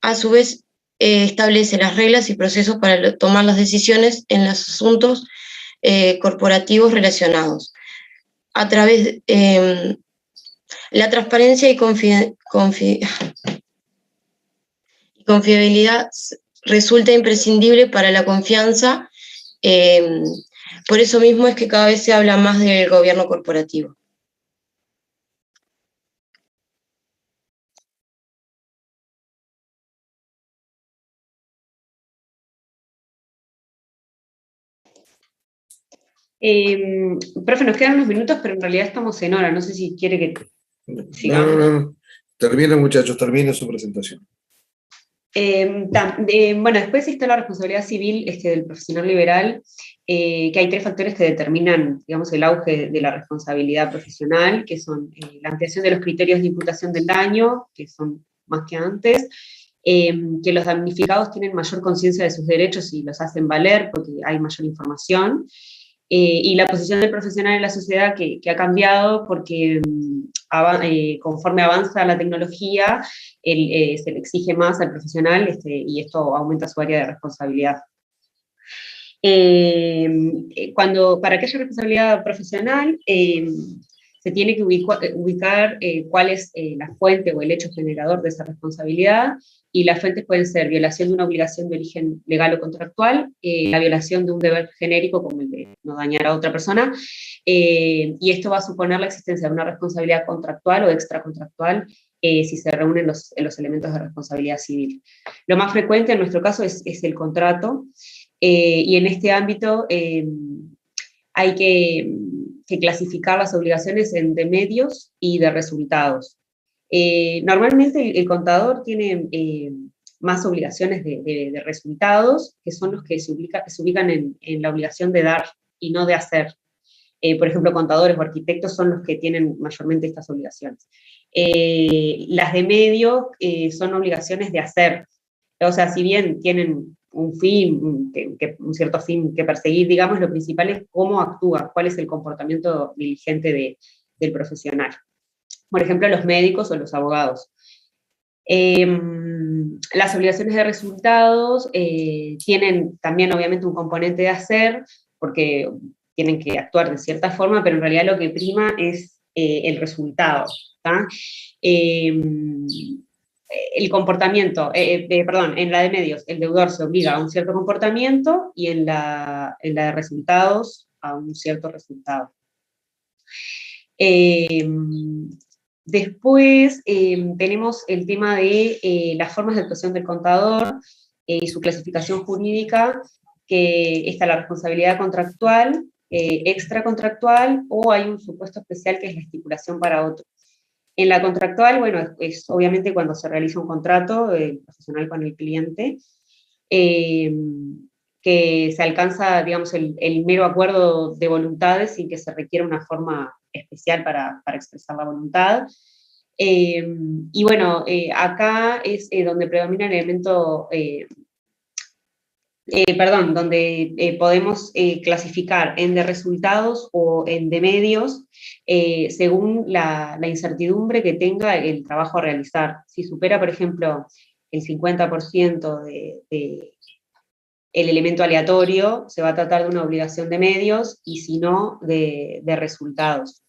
A su vez, establece las reglas y procesos para tomar las decisiones en los asuntos corporativos relacionados. A través de la transparencia y confiabilidad resulta imprescindible para la confianza. Por eso mismo es que cada vez se habla más del gobierno corporativo. Profe, nos quedan unos minutos, pero en realidad estamos en hora. No sé si quiere que sigamos. No. Terminen, muchachos, terminen su presentación. Bueno, después está la responsabilidad civil del profesional liberal, que hay 3 factores que determinan, digamos, el auge de la responsabilidad profesional, que son la ampliación de los criterios de imputación del daño, que son más que antes, que los damnificados tienen mayor conciencia de sus derechos y los hacen valer porque hay mayor información, y la posición del profesional en la sociedad que ha cambiado porque conforme avanza la tecnología, se le exige más al profesional y esto aumenta su área de responsabilidad. Para que haya responsabilidad profesional, se tiene que ubicar cuál es la fuente o el hecho generador de esa responsabilidad, y las fuentes pueden ser violación de una obligación de origen legal o contractual, la violación de un deber genérico como el de no dañar a otra persona, y esto va a suponer la existencia de una responsabilidad contractual o extracontractual si se reúnen los elementos de responsabilidad civil. Lo más frecuente en nuestro caso es el contrato, y en este ámbito hay que clasificar las obligaciones de medios y de resultados. Normalmente el contador tiene más obligaciones de resultados, que son los que se ubican en la obligación de dar y no de hacer. Por ejemplo, contadores o arquitectos son los que tienen mayormente estas obligaciones. Las de medio son obligaciones de hacer. O sea, si bien tienen un fin, un cierto fin que perseguir, digamos, lo principal es cómo actúa, cuál es el comportamiento diligente del profesional. Por ejemplo, los médicos o los abogados. Las obligaciones de resultados tienen también, obviamente, un componente de hacer, porque tienen que actuar de cierta forma, pero en realidad lo que prima es el resultado. ¿Tá? El comportamiento, perdón, en la de medios, el deudor se obliga a un cierto comportamiento y en la de resultados a un cierto resultado. Después tenemos el tema de las formas de actuación del contador y su clasificación jurídica, que está la responsabilidad contractual, extracontractual, o hay un supuesto especial que es la estipulación para otro. En la contractual, bueno, es obviamente cuando se realiza un contrato profesional con el cliente, que se alcanza, digamos, el mero acuerdo de voluntades sin que se requiera una forma especial para expresar la voluntad. Y bueno, acá es donde predomina el elemento, donde podemos clasificar en de resultados o en de medios, según la incertidumbre que tenga el trabajo a realizar. Si supera, por ejemplo, el 50% el elemento aleatorio, se va a tratar de una obligación de medios, y si no, de resultados.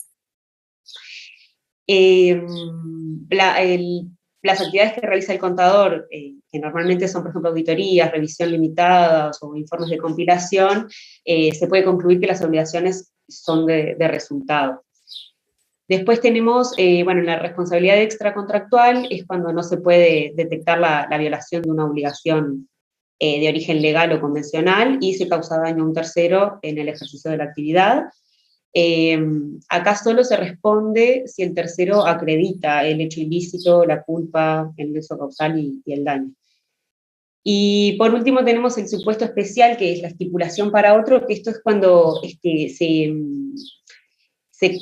Las actividades que realiza el contador, que normalmente son, por ejemplo, auditorías, revisión limitada o informes de compilación, se puede concluir que las obligaciones son de resultado. Después tenemos, bueno, la responsabilidad extracontractual es cuando no se puede detectar la violación de una obligación de origen legal o convencional y se causa daño a un tercero en el ejercicio de la actividad. Acá solo se responde si el tercero acredita el hecho ilícito, la culpa, el nexo causal y el daño. Y por último tenemos el supuesto especial, que es la estipulación para otro, que esto es cuando se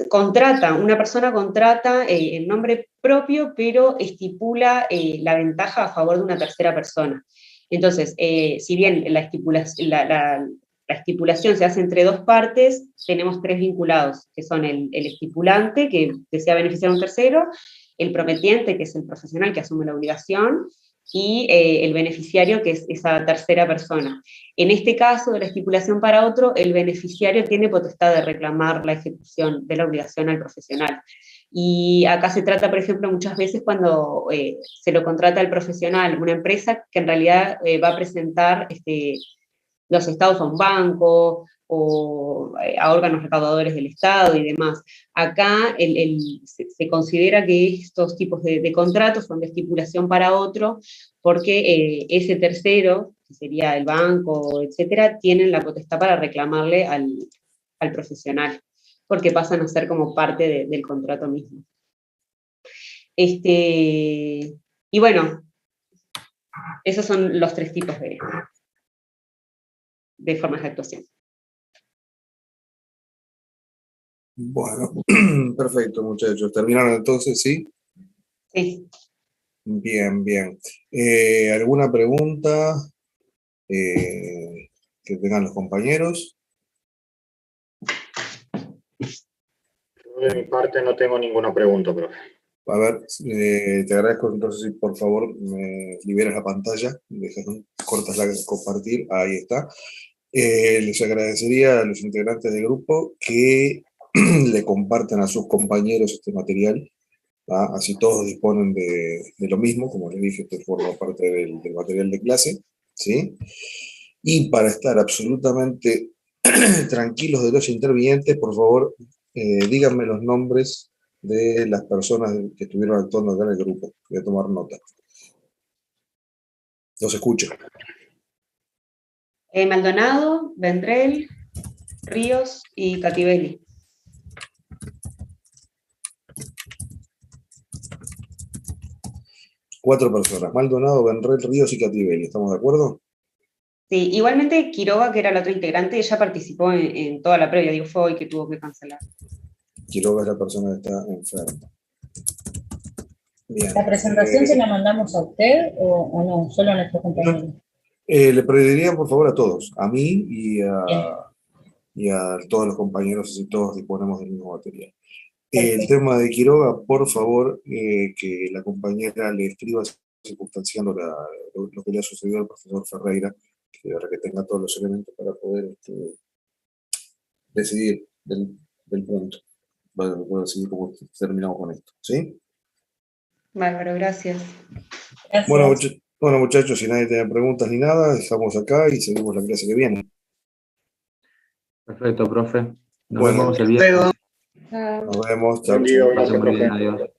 contrata, una persona contrata en nombre propio, pero estipula la ventaja a favor de una tercera persona. Entonces, si bien la estipulación se hace entre dos partes, tenemos tres vinculados, que son el estipulante, que desea beneficiar a un tercero, el prometiente, que es el profesional que asume la obligación, y el beneficiario, que es esa tercera persona. En este caso de la estipulación para otro, el beneficiario tiene potestad de reclamar la ejecución de la obligación al profesional. Y acá se trata, por ejemplo, muchas veces cuando se lo contrata al profesional, una empresa que en realidad va a presentar los estados a un banco o a órganos recaudadores del Estado y demás. Acá se considera que estos tipos de contratos son de estipulación para otro, porque ese tercero, que sería el banco, etcétera, tienen la potestad para reclamarle al profesional, porque pasan a ser como parte del contrato mismo. Y bueno, esos son los tres tipos de formas de actuación. Bueno, perfecto, muchachos. ¿Terminaron entonces, sí? Sí. Bien, bien. ¿Alguna pregunta que tengan los compañeros? Yo de mi parte no tengo ninguna pregunta, profe. A ver, te agradezco entonces si por favor me liberas la pantalla, cortas la compartir, ahí está. Les agradecería a los integrantes del grupo que le compartan a sus compañeros este material, ¿tá? Así todos disponen de lo mismo, como les dije, esto forma parte del material de clase, ¿sí? Y para estar absolutamente tranquilos de los intervinientes, por favor, díganme los nombres de las personas que estuvieron actuando acá en el grupo. Voy a tomar nota. Los escucho. Maldonado, Vendrell, Ríos y Cativelli. Cuatro personas: Maldonado, Vendrell, Ríos y Cativelli. ¿Estamos de acuerdo? Sí, igualmente Quiroga, que era la otra integrante, ella participó en toda la previa, digo, fue hoy que tuvo que cancelar. Quiroga es la persona que está enferma. Bien. ¿La presentación se la mandamos a usted o no? Solo a nuestros compañeros. Le pedirían por favor a todos, a mí y a todos los compañeros, así todos disponemos del mismo material. El tema de Quiroga, por favor, que la compañera le escriba circunstanciando lo que le ha sucedido al profesor Ferreira, para que tenga todos los elementos para poder decidir del punto. Bueno, así como terminamos con esto, ¿sí? Bárbaro, gracias. Gracias. Bueno, muchachos, si nadie tiene preguntas ni nada, dejamos acá y seguimos la clase que viene. Perfecto, profe. Nos Bueno, vemos el viernes. Chao. nos vemos. Chao, Buen día, chao. gracias, Pasen muy bien, profe. adiós.